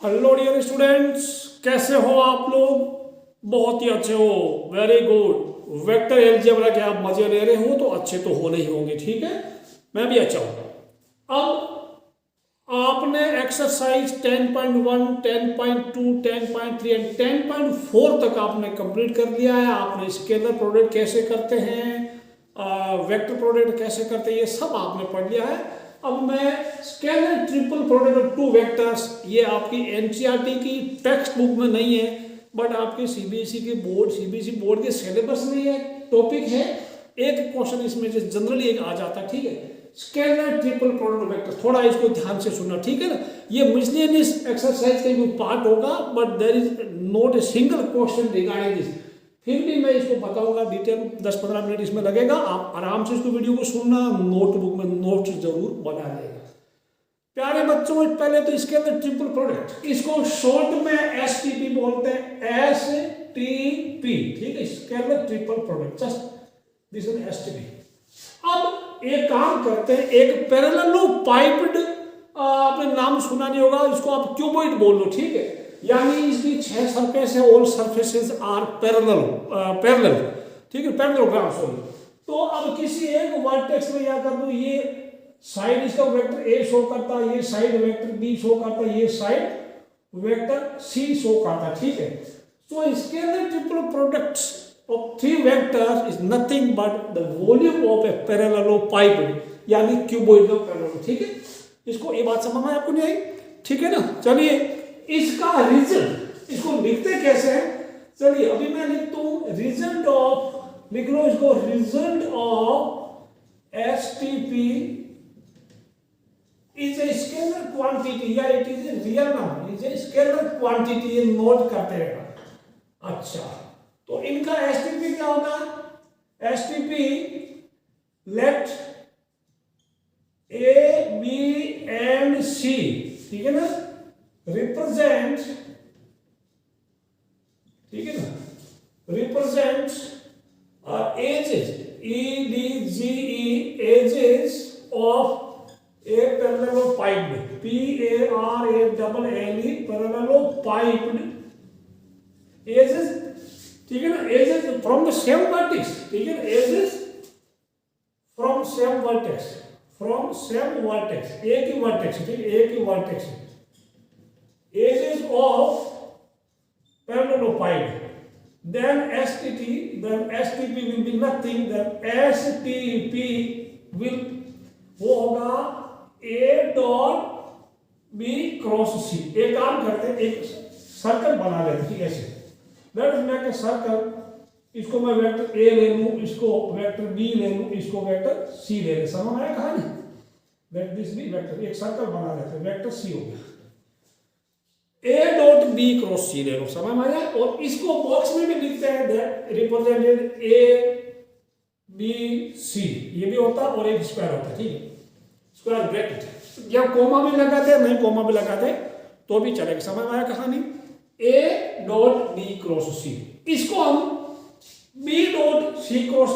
Hello dear students, कैसे हो आप लोग। बहुत ही अच्छे हो, वेरी गुड। वेक्टर अलजेब्रा के आप मजे ले रहे हो तो अच्छे तो होने ही होंगे, ठीक है। मैं भी अच्छा हूँ। अब आपने एक्सरसाइज 10.1, 10.2, 10.3 एंड 10.4 तक आपने कंप्लीट कर लिया है। आपने स्केलर प्रोडक्ट कैसे करते हैं, वेक्टर प्रोडक्ट कैसे करते हैं, ये सब आपने पढ़ लिया है। अब मैं scalar triple product of two vectors, ये आपकी एनसीईआरटी की टेक्स्ट बुक में नहीं है, बट आपके सीबीएसई बोर्ड के सिलेबस में ये टॉपिक है। एक क्वेश्चन इसमें से जनरली एक आ जाता है, ठीक है। स्केलर ट्रिपल प्रोडक्ट वेक्टर, थोड़ा इसको ध्यान से सुनना, ठीक है ना। ये मिसलेनियस एक्सरसाइज का भी पार्ट होगा, but there is not a single question regarding this. फिर भी मैं इसको बताऊंगा डिटेल, 10-15 मिनट इसमें लगेगा। आप आराम से इसको वीडियो को सुनना, नोटबुक में नोट्स जरूर बना लेगा। प्यारे बच्चों, पहले तो इसके अंदर ट्रिपल प्रोडक्ट, इसको शॉर्ट में एसटीपी बोलते हैं, एसटीपी, ठीक है। इसके अंदर triple product, just this is STP. अब एक काम करते हैं, एक पैरेललो पाइप्ड, आपने नाम सुना नहीं होगा, इसको आप क्यूबॉइड बोल लो, ठीक है। यानी इसकी 6 सरफेस है, ऑल सरफेसेस आर पैरेलल, ठीक है, पैरेललोग्राम, सॉरी। तो अब किसी एक वर्टेक्स में या कर दो, ये साइड इसका वेक्टर ए शो करता है, ये साइड वेक्टर बी शो करता है, ये साइड वेक्टर सी शो करता है, ठीक है। तो scalar triple products of three vectors is nothing but the volume of a parallelopipe, यानी क्यूबॉइडल पैरेलल, ठीक है। इसको ये बात समझ में आपको नहीं आई, ठीक है ना। चलिए इसका रिजल्ट, इसको लिखते कैसे हैं, चलिए अभी मैं लिखता हूं रिजल्ट ऑफ, लिख लो इसको, result of STP is a scalar quantity, या it is a real number, is a scalar quantity, ये नोट करते रहेगा। अच्छा, तो इनका एसटीपी क्या होगा, STP let a B and c, ठीक है ना, रिप्रेजेंट, ठीक है ना, represent edges, e d g e, edges of a parallelepiped, p a r a double l e, parallelepiped edges, ठीक है ना, edges from the same vertex, ठीक है, edges from same vertex, from same vertex, एक ही vertex, ठीक है, एक ही vertex, edges of parallelepiped, then STP will be nothing, then STP will, वो होगा A dot B cross C। एक काम करते हैं, एक सर्कल बना लेते हैं, ठीक है, ऐसे लेट्स मेक ए सर्कल, इसको मैं वेक्टर ए ले लूं, इसको वेक्टर बी ले लूं, इसको वेक्टर सी ले ले, समझ आया कहानी। लेट दिस बी वेक्टर, एक सर्कल बना लेते हैं, वेक्टर सी हो गया, ए डॉट बी क्रॉस सी ले लो, समझ में आया। और इसको बॉक्स में भी लिखते हैं, that represented A B C, ये भी होता है, और एक स्क्वायर होता है, ठीक है, स्क्वायर ब्रैकेट, या कोमा भी लगाते, नहीं कोमा भी लगाते तो भी चलेगा, समझ में आया कहानी। A dot B cross C, इसको हम B dot C cross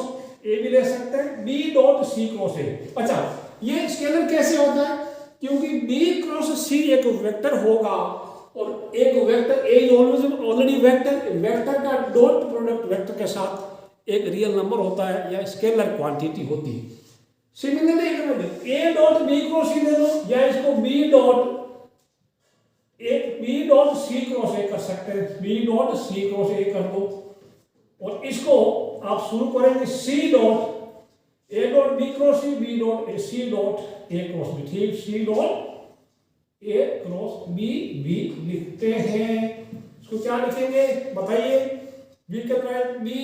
A भी ले सकते हैं, B dot C cross A. अच्छा, ये स्केलर कैसे होता है, क्योंकि बी क्रॉस सी एक वेक्टर होगा, और एक vector A is already vector, vector का डॉट प्रोडक्ट वेक्टर के साथ एक रियल नंबर होता है, या स्केलर क्वांटिटी होती है। Similarly a dot B cross c ले लो, या इसको b dot C cross a कर सकते हैं, B dot C cross a कर दो, और इसको आप शुरू करेंगे c dot a dot B cross c, b dot A, C dot a cross b, ठीक, c dot a cross b भी लिखते हैं। इसको क्या लिखेंगे बताइए, we can write b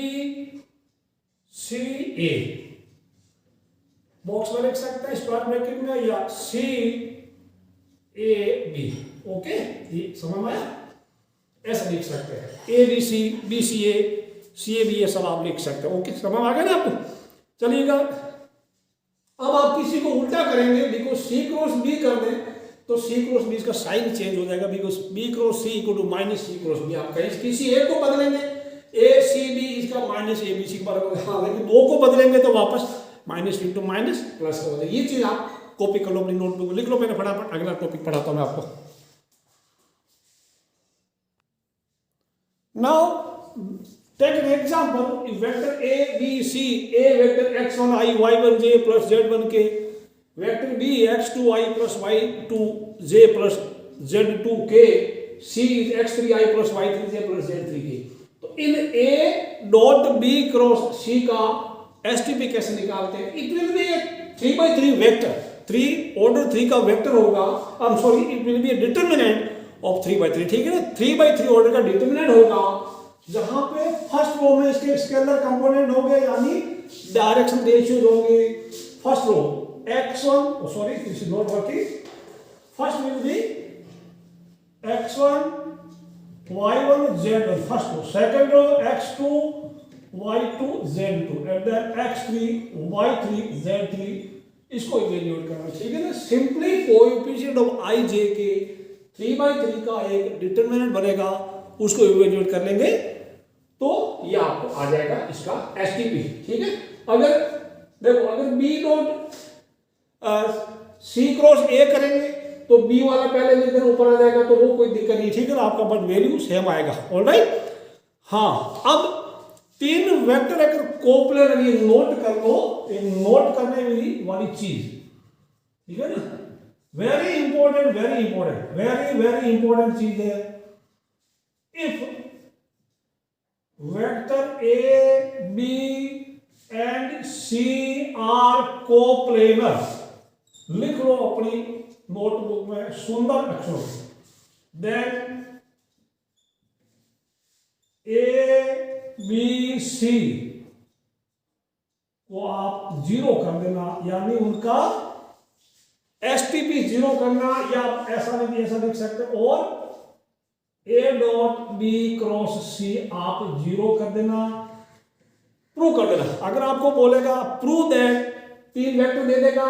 C a, box में लिख सकते हैं स्क्वायर ब्रैकेट में, या सी ए बी, ओके, ये समझ में आया, ऐसा लिख सकते हैं, A B C, B C A, C A B, ये सब आप लिख सकते हैं, ओके, समझ आ गया ना आपको। चलिएगा अब आप किसी को उल्टा करेंगे, बिकॉज सी क्रॉस बी कर दें तो सी क्रॉस बी का साइन चेंज हो जाएगा, because B cross C equal to minus C cross B. आप कहीं किसी एक को बदलेंगे, ए सी बी, इसका माइनस ए बी सी के बराबर, हाँ, लेकिन दो को बदलेंगे तो वापस माइनस इंटू माइनस प्लस हो जाएगा। ये चीज आप कॉपी कर लो अपनी नोटबुक में, लिख लो, मैंने फटाफट अगला टॉपिक पढ़ाता हूँ मैं आपको। Now take an example. If vector a b c, a vector x1 i y1 j plus z1 k, vector b x2 i plus y2 j plus z2 k, c is x3 i plus y3 j plus z3 k. तो इन a dot b cross c का STP कैसे निकालते हैं? It will be 3x3 vector, 3 order 3 का vector होगा, I am sorry, it will be A determinant of 3x3, ठीक है ना? 3x3 ऑर्डर का डिटरमिनेंट होगा, जहां पे फर्स्ट रो में इसके स्केलर कंपोनेंट होंगे, यानी डायरेक्शन रेशियोज होंगे. First row x1, sorry this is not working, first will be x1 y1 z1 first row, second row x2 y2 z2 and then x3 y3 z3. इसको evaluate करना, ठीक है ना? Simply coefficient of i j के 3x3 का एक determinant बनेगा, उसको इवेल्युएट कर लेंगे तो ये आपको आ जाएगा इसका एसटीपी, ठीक है? अगर देखो, अगर b dot c cross a करेंगे तो b वाला पहले लिख देना, ऊपर आ जाएगा, तो वो कोई दिक्कत नहीं, ठीक है ना? आपका बट वैल्यू सेम आएगा. ऑलराइट. हाँ, अब 3 वेक्टर अगर कोप्लेनर, ये नोट कर लो, ये नोट करने वाली चीज, ठीक है ना? Very important, very important, very very important चीज है. If vector A B and C are coplanar, लिख लो अपनी नोटबुक में सुंदर अक्षरों में, देन ए बी सी को आप जीरो कर देना, यानी उनका एसटीपी जीरो करना, या ऐसा नहीं, ऐसा लिख सकते, और ए डॉट बी क्रॉस सी आप जीरो कर देना, प्रूव कर देना. अगर आपको बोलेगा प्रूव दैट, 3 वेक्टर दे देगा,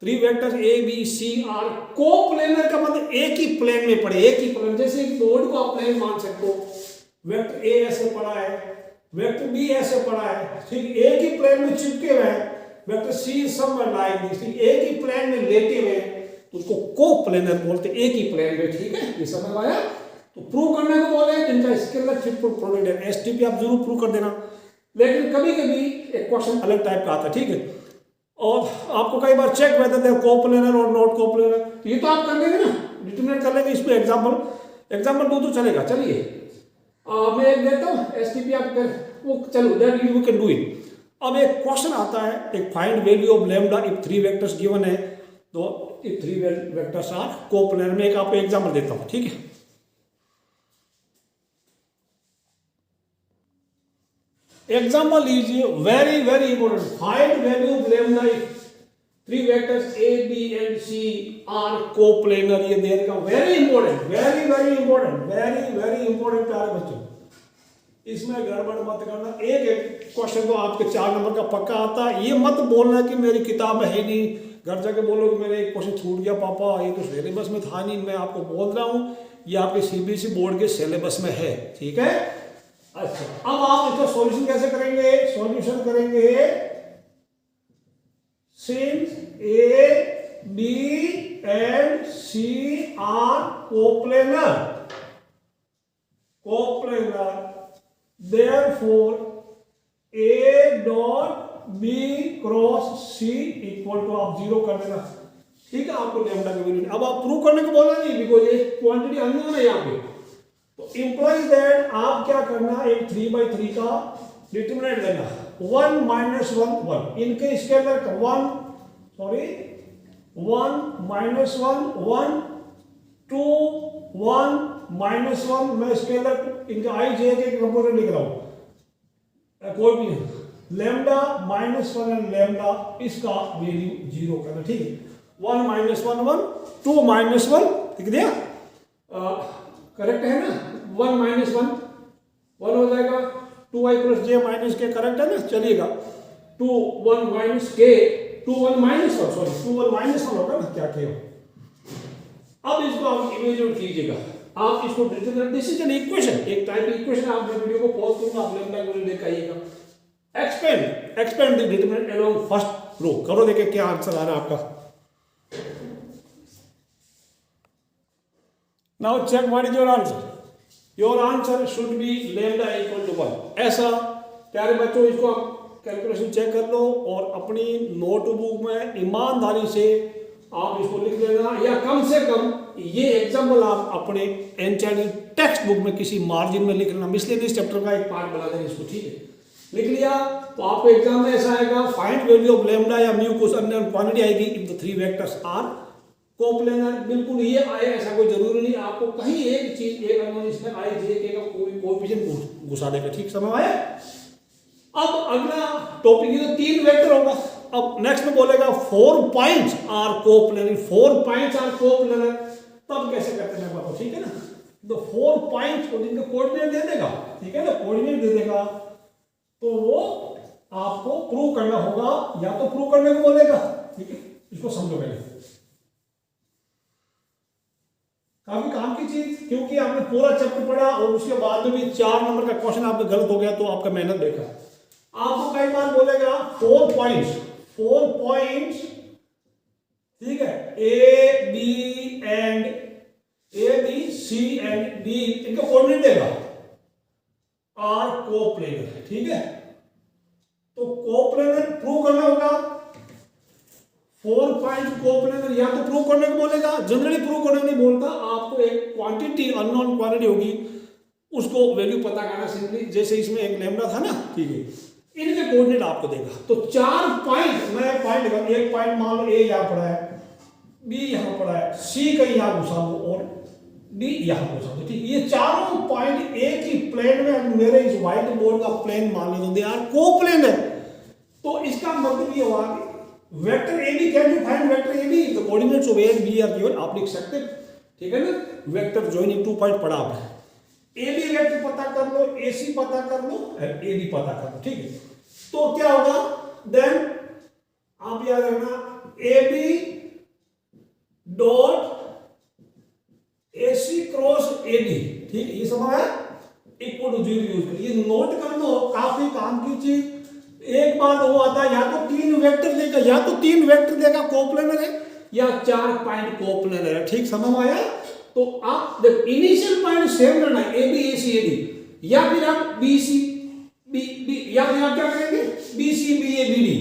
3 vector A B C are coplanar का मतलब एक ही प्लेन में पड़े, एक ही प्लेन, जैसे बोर्ड को आप प्लेन मान सकते हो. वेक्टर ए ऐसे पड़ा है, वेक्टर बी ऐसे पड़ा है, ठीक, एक ही प्लेन में चिपके हुए हैं. Vector C somewhere like this, एक ही प्लेन में लेटे हुए, तो उसको कोप्लेनर बोलते, एक ही प्लेन में, ठीक है? ये समझ आया? तो प्रूव करने को बोले जिनका स्केलर ट्रिपल प्रोडक्ट है, एसटीपी आप जरूर प्रूव कर देना. लेकिन कभी कभी एक क्वेश्चन अलग टाइप का आता है, ठीक है? और आपको कई बार चेक वेदर दे कोप्लेनर और नॉट कोप्लेनर, ये तो आप कर लेंगे ना, डिटरमिनेट कर लेंगे. इसमें एग्जांपल दो तो चलेगा. चलिए मैं एक देता हूँ एसटीपी, आप कर वो, चलो that you can do it. अब एक क्वेश्चन आता है, एक find value of lambda if 3 vectors given है, तो इफ 3 वेक्टर्स आर कोप्लेनर. में एक आपको एग्जांपल देता हूँ, ठीक है? एग्जाम्पल लीजिए, very very important. Find value of lambda if 3 vectors A B and C are coplanar. ये दे देगा. Very important, very very important, very very important प्यारे बच्चों, इसमें गड़बड़ मत करना. एक क्वेश्चन तो आपके 4 नंबर का पक्का आता है. ये मत बोलना कि मेरी किताब में है नहीं, घर जाके बोलो कि मेरे एक क्वेश्चन छूट गया पापा, ये तो सिलेबस में था नहीं. मैं आपको बोल रहा हूँ ये आपके सीबीएसई बोर्ड के सिलेबस में है, ठीक है? अच्छा, अब आप इसका सॉल्यूशन कैसे करेंगे? सॉल्यूशन करेंगे since A B and C are coplanar, therefore A dot B cross C equal to, आप जीरो कर देना, ठीक है? आपको लैम्डा की वैल्यू, अब आप प्रूव करने को बोलना नहीं, बिकॉज ये क्वांटिटी अननोन है यहाँ पे. तो इंप्लाइज दैट आप क्या करना, एक 3x3 का डिटरमिनेंट देना, 1 -1 1, इनके स्केलर का 1 -1 1 2 1 -1, मैं स्केलर इनका आई जे के कंपोनेंट लिख रहा हूं, कोई भी लैम्डा -1 एंड लैम्डा, इसका वैल्यू जीरो करना, ठीक है? 1 -1 1 2 -1 लिख दिया, करेक्ट है ना? 1 -1 1 हो जाएगा, 2i + j - k करेक्ट है ना? चलिएगा 2 1 - k 2 1 -1 सॉरी 2 1 -1 होगा ना, क्या किया? अब इसको आप इवेल्युएट कीजिएगा, आप इसको determinant, this is an equation, एक टाइप की इक्वेशन. आप वीडियो को पॉज करूंगा, आप लैम्डा को लेकर आइएगा. Expand the determinant along first row. करो, देखिए क्या आंसर आ रहा है आपका. Now check what is your answer. Your answer should be lambda equal to 1। ऐसा प्यारे बच्चों इसको आप कैलकुलेशन चेक कर लो और अपनी नोटबुक में ईमानदारी से आप इसको लिख लेना, या कम से कम ये एग्जाम्पल आप अपने एनसीईआरटी टेक्स्ट बुक में किसी मार्जिन में लिख लेना। मिसलेनियस चैप्टर का एक पार्ट बना देना इसको, ठीक है। लिख लिया तो आपको एग्जाम में ऐसा आएगा, फाइंड वैल्यू ऑफ लैम्डा या म्यू कुछ अन्य क्वांटिटी आएगी if the three vectors are coplanar. बिल्कुल ये आए ऐसा कोई जरूरी नहीं, आपको कहीं एक चीज एक अननोन इसमें आई जे के का कोई कोएफिशिएंट घुसा देगा, ठीक समझ आया। अब अगला टॉपिक ये तो 3 वेक्टर होगा। अब नेक्स्ट में बोलेगा 4 points are coplanar, 4 points are coplanar, तब कैसे करते हैं बताओ, ठीक है ना। तो 4 पॉइंट्स को जिनका कोऑर्डिनेट दे देगा, ठीक है ना, कोऑर्डिनेट दे देगा, तो वो आपको प्रूव करना होगा, या तो प्रूव करने को बोलेगा, ठीक है। इसको समझो पहले, काफी काम की चीज, क्योंकि आपने पूरा चैप्टर पढ़ा और उसके बाद में भी 4 नंबर का क्वेश्चन आपका गलत हो गया तो आपका मेहनत देखा। आपको कई बार बोलेगा 4 पॉइंट्स, ठीक है, A B C and D, इनका कोऑर्डिनेट देगा, आर कोप्लेनर, ठीक है। तो कोप्लेनर प्रूव करना होगा, 4 पॉइंट कोप्लेनर या तो प्रूव करने को बोलेगा, जनरली प्रूव करने को नहीं बोलता, आपको एक क्वांटिटी अननोन क्वांटिटी होगी उसको वैल्यू पता करना सिंपली, जैसे इसमें एक लैम्डा था ना, ठीक है, इनके कोऑर्डिनेट आपको देगा। तो 4 पॉइंट, मैं पॉइंट लगा, एक पॉइंट मान लो ए यहां पड़ा है, बी यहां पड़ा है, सी कहीं यहां घुसा दो और डी यहां घुसा दो, ठीक। ये चारों पॉइंट एक ही प्लेन में, अगर मेरे इस व्हाइट बोर्ड का प्लेन मान लो दे आर कोप्लेनर, तो इसका मतलब ये हुआ कि vector A B, can you find vector A B, the coordinates of A and B are given, आप लिख सकते, ठीक है ना। वेक्टर जॉइनिंग 2 पॉइंट पड़ा आपने, ए बी वेक्टर पता कर लो, ए सी पता कर लो, ए बी पता कर लो, ठीक है। तो क्या होगा, देन आप याद रखना ए B dot A C cross A D, ठीक है, ये समझ आया, इक्वल टू 0 यूज कर, ये नोट कर लो, काफी काम की चीज। एक बार वो आता है, या तो 3 वेक्टर देगा कोप्लेनर है, या 4 पॉइंट कोप्लेनर है, ठीक समझ आया। तो आप देखो इनिशियल पॉइंट सेम रहना है, A b a C a d, या फिर आप बी सी बी बी, या फिर आप क्या करेंगे बी सी बी ए बी डी,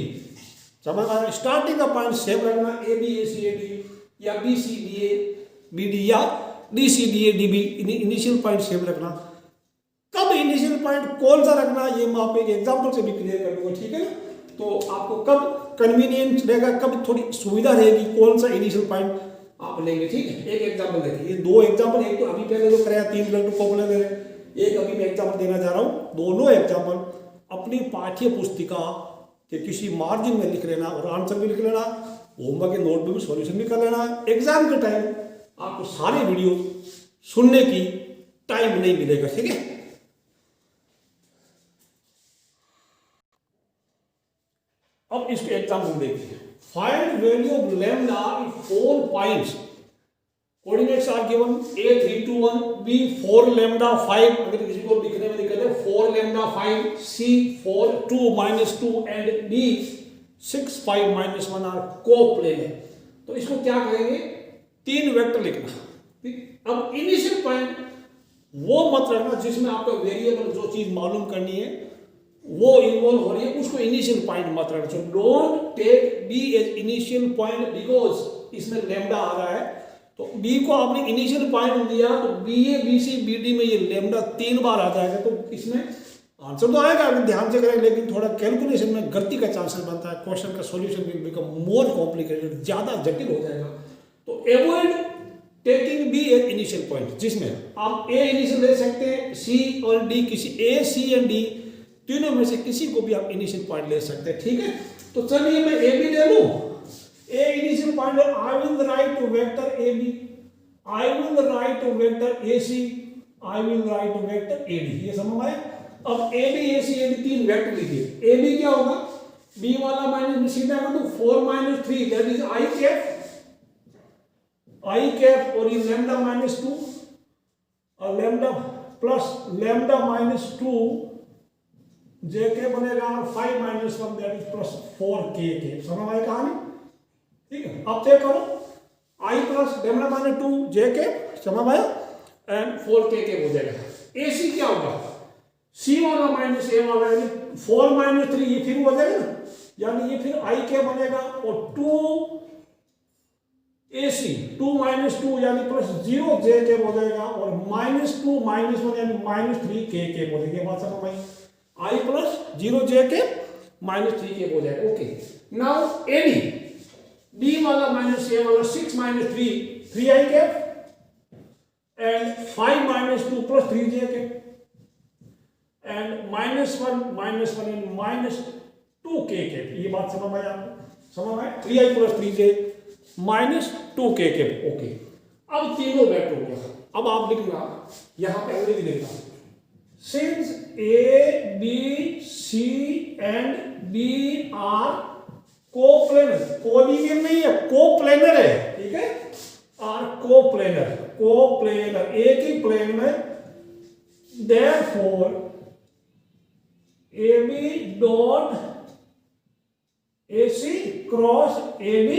समझ आया। स्टार्टिंग का पॉइंट सेम रखना, ए b a C a d, या बी सी बी ए बी डी, या d c d a d b, initial point same रखना। कब इनिशियल पॉइंट कौन सा रखना, ये मैं आप एक एग्जाम्पल से भी क्लियर कर दूंगा, ठीक है ना। तो आपको कब कन्वीनियंट रहेगा, कब थोड़ी सुविधा रहेगी, कौन सा इनिशियल पॉइंट आप लेंगे, ठीक है। एक एग्जांपल देखिए, ये 2 एग्जांपल, एक तो अभी पहले जो कराया 3 वेक्टर कोप्लेनर है, एक अभी मैं एग्जांपल देना चाह रहा हूं। दोनों एग्जांपल अपनी पाठ्य पुस्तिका के किसी मार्जिन में लिख लेना और आंसर भी लिख लेना, होमवर्क के नोट में भी सॉल्यूशन भी कर लेना। एग्जाम के टाइम आपको सारे वीडियो सुनने की टाइम नहीं मिलेगा, ठीक है। अब इसके एग्जांपल देखिए, find value of lambda if 4 points, coordinates are given a 3 2 1, b 4 lambda 5, अगर किसी को लिखने में दिक्कत है 4 lambda 5, c 4 2 -2 and d 6 5 -1 are coplanar. तो इसको क्या करेंगे, 3 वेक्टर लिखना, ठीक। अब इनिशियल पॉइंट वो मत रखना जिसमें आपका वेरिएबल जो चीज मालूम करनी है वो इन्वॉल्व हो रही है, उसको इनिशियल पॉइंट मत रखना। So don't take B as initial point, because इसमें लैम्डा आ रहा है, तो बी को आपने इनिशियल पॉइंट दिया, तो बी ए बी सी बी डी में ये लैम्डा 3 बार आ जाएगा, तो इसमें आंसर तो आएगा, अगर ध्यान से करें, लेकिन थोड़ा कैलकुलेशन में गलती का चांसेस बनता है, क्वेश्चन का solution will become more complicated, ज्यादा जटिल हो जाएगा। तो avoid taking B as initial point, जिसमें आप ए इनिशियल ले सकते हैं, सी और डी, किसी ए सी एंड डी तीनों में से किसी को भी आप इनिशियल पॉइंट ले सकते हैं, ठीक है। तो चलिए मैं ए बी ले लूं, ए इनिशियल पॉइंट है, I will write vector A b, I will write vector a c, I will write vector a d, ये समझ आए। अब a b a C a d 3 vector लिखिए। ए बी क्या होगा, बी वाला माइनस में सीधा कर दो, 4 - 3 दैट इज आई कैप, और ये लैम्डा -2 और लैम्डा प्लस लैम्डा -2 जे के बनेगा 5 - 1 दैट इज प्लस 4 के, समझ आए कहानी, ठीक है। अब चेक करो, आई प्लस लैम्डा -2 जे के, समझ आया, एंड 4 के हो जाएगा। AC क्या होगा, C वाला माइनस A वाला, यानी 4 माइनस 3 ये फिर हो जाएगा ना, यानी ये फिर I क्या बनेगा, और 2 AC 2 माइनस 2 यानी प्लस 0 J के हो जाएगा, और माइनस 2 माइनस 1 यानी माइनस 3 के हो जाएगी। बात समझ में आई, I प्लस 0 J के माइनस 3 के हो जाएगा। ओके, नाउ AB D वाला माइनस A वाला 6 माइनस 3 I के, and 5 minus 2 plus 3j के, and minus 1 and minus 2k के। ये बात समझ में आपको, समझ में 3i plus 3j minus 2k के। ओके, अब तीनों वेक्टर हो गया। अब आप लिखना यहां पे अंग्रेजी लिखना, since A B C and D are coplanar, collinear नहीं है, कोप्लेनर है, ठीक है, आर कोप्लेनर एक ही प्लेन में, therefore AB dot AC cross AB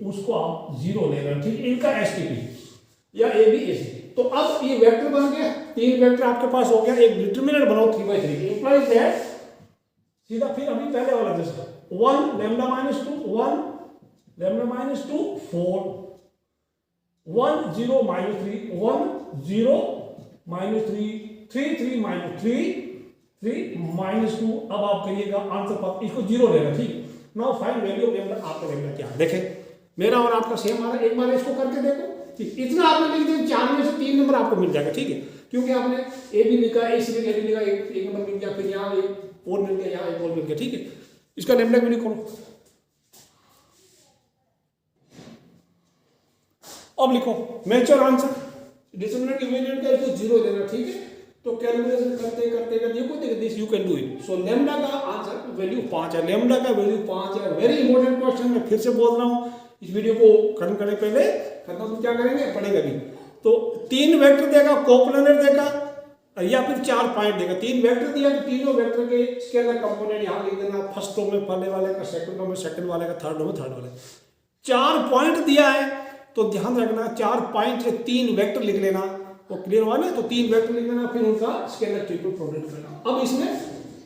उसको आप 0 ले लेना, ठीक, इनका STP या AB AC। तो अब ये वेक्टर बन गया, तीन वेक्टर आपके पास हो गया, एक डिटरमिनेंट बनाओ 3/3 इंप्लाइज दैट, सीधा फिर अभी पहले वाला जैसा 1 lambda minus 2 1 lambda minus 2 4 1 0 minus 3 1 0 minus 3 3 3 minus 3 minus 2। अब आप करिएगा आंसर पर, इसको 0 लेना, ठीक। Now find value of lambda, आपका लैम्डा क्या है देखें, मेरा और आपका सेम आ रहा है, एक बार इसको करके देखो, ठीक। इतना आपने लिख दिया, 4 में से 3 नंबर आपको मिल जाएगा, ठीक है, क्योंकि आपने ए भी लिखा, ए सी भी लिखा, एक नंबर मिल गया, फिर यहाँ एक और मिल गया, यहाँ एक और मिल गया, ठीक है। इसका लैम्डा भी लिखो। अब लिखो मेजर आंसर, डिटरमिनेंट की वैल्यू का इसको 0 देना, ठीक है। तो कैलकुलेशन करते करते देखो this you can do it. So lambda का आंसर वैल्यू 5 है, लैम्डा का वैल्यू 5 है। वेरी इंपॉर्टेंट क्वेश्चन, मैं फिर से बोल रहा हूं, इस वीडियो को खत्म करने पहले खत्म क्या करेंगे, पढ़ेगा भी। तो 3 वेक्टर देगा, कोप्लेनर देगा, या फिर 4 पॉइंट देगा। 3 वेक्टर दिया तो तीनों वेक्टर के स्केलर कंपोनेंट यहां लिख देना, फर्स्ट रो में पहले वाले का, सेकंड रो में सेकंड वाले का, थर्ड रो में थर्ड वाले। 4 पॉइंट दिया है तो ध्यान रखना 4 पॉइंट से 3 वेक्टर लिख लेना, वो क्लियर हुआ ना। तो 3 वेक्टर लिख लेना, फिर उनका स्केलर ट्रिपल प्रोडक्ट करना। अब इसमें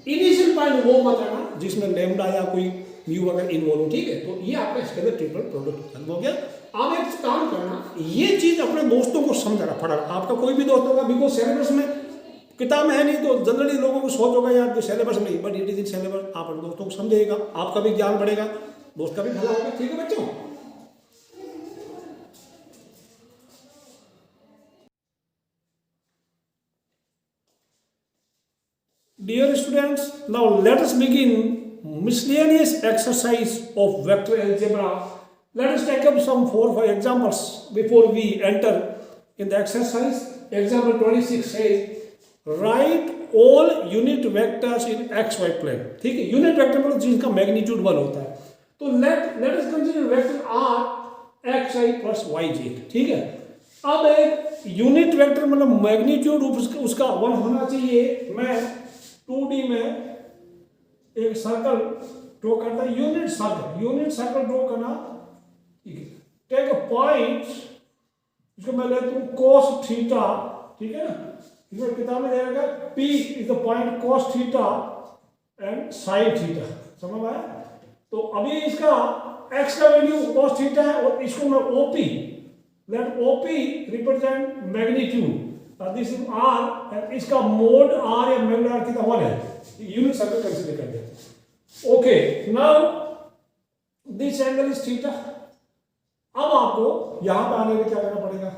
इनिशियल पॉइंट वो मत आना जिसमें लैम्डा या कोई म्यू वगैरह इन्वॉल्व हो, ठीक है। तो ये आपका स्केलर ट्रिपल प्रोडक्ट खत्म हो गया। अब एक काम करना, ये चीज अपने दोस्तों को समझाना पड़ेगा, आपका कोई भी दोस्त होगा, बिकॉज सिलेबस में किताब में है नहीं, तो जनरली लोगों को सोच होगा यार जो सिलेबस में नहीं, but it is in syllabus. आप अपने दोस्तों को समझेगा, आपका भी ज्ञान बढ़ेगा, दोस्त का भी भला होगा, ठीक है बच्चों। Dear students, now let us begin miscellaneous exercise of vector algebra. Let us take up some 4 or 5 examples before we enter in the exercise. Example 26 says, write all unit vectors in xy plane. ठीक है, unit vector मतलब जिनका magnitude 1 होता है। तो let us consider vector r xi plus yj, ठीक है। अब एक यूनिट वेक्टर मतलब मैग्नीट्यूड उसका 1 होना चाहिए। मैं 2D में एक सर्कल ड्रॉ करता है, यूनिट सर्कल ड्रॉ करना, ठीक है। टेक अ पॉइंट, इसको मैं लेता हूं cos थीटा, ठीक है ना। इसमें किताब में दे रखा है P is the point cos theta and sin theta, समझ में आया। तो अभी इसका x का वैल्यू cos थीटा है, और इसको मैं OP, let OP represent magnitude, this is r, and इसका मोड r या मैग्नीट्यूड r कितना 1 है, यूनिट सर्कल कंसीडर कर दिया। Okay, now this angle is theta. अब आपको यहां पे आने में क्या करना पड़ेगा,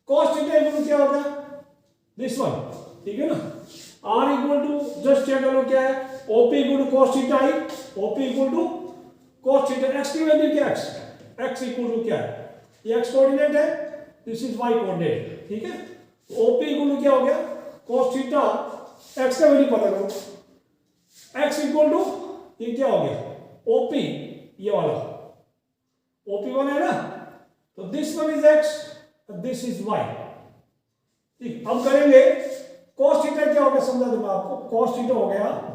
cos थीटा इक्वल क्या हो गया, दिस वन, ठीक है ना। r equal to, just check करो क्या है, OP equal to cos theta i, OP equal to cos theta, x की वैल्यू क्या है, x इक्वल टू क्या है, ये x कोऑर्डिनेट है, दिस इज y कोऑर्डिनेट, ठीक है। OP इक्वल टू क्या हो गया, cos थीटा, x का वैल्यू पता करो, x इक्वल टू ये क्या हो गया, OP, ये वाला OP 1 है ना, तो this one is x, this is y, ठीक। अब करेंगे cos थीटा क्या हो गया, समझा दूंगा आपको। cos थीटा हो गया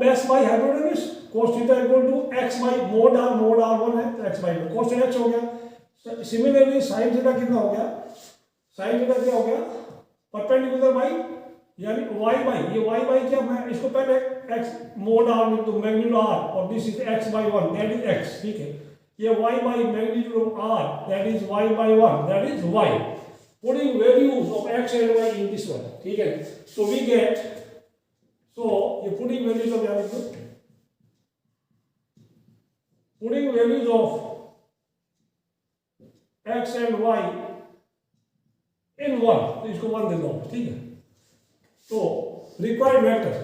base by hypotenuse, cos theta equal to x by mod r 1 है, तो x बाय cos थीटा x हो गया। सिमिलरली sin थीटा कितना हो गया, साइन थीटा क्या हो गया, परपेंडिकुलर बाई यानी y बाई, ये y बाई क्या, मैं इसको पहले x मोड r लिख दूं, मैग्नीट्यूड r, और this is x by 1 that is x, ठीक है, ये y by magnitude r that is y by 1 that is y, putting values of x and y in this one, ठीक है, so we get, so ये putting values of क्या लिखो, putting values of x and y in 1, तो इसको 1 दे दो, ठीक है, तो required vector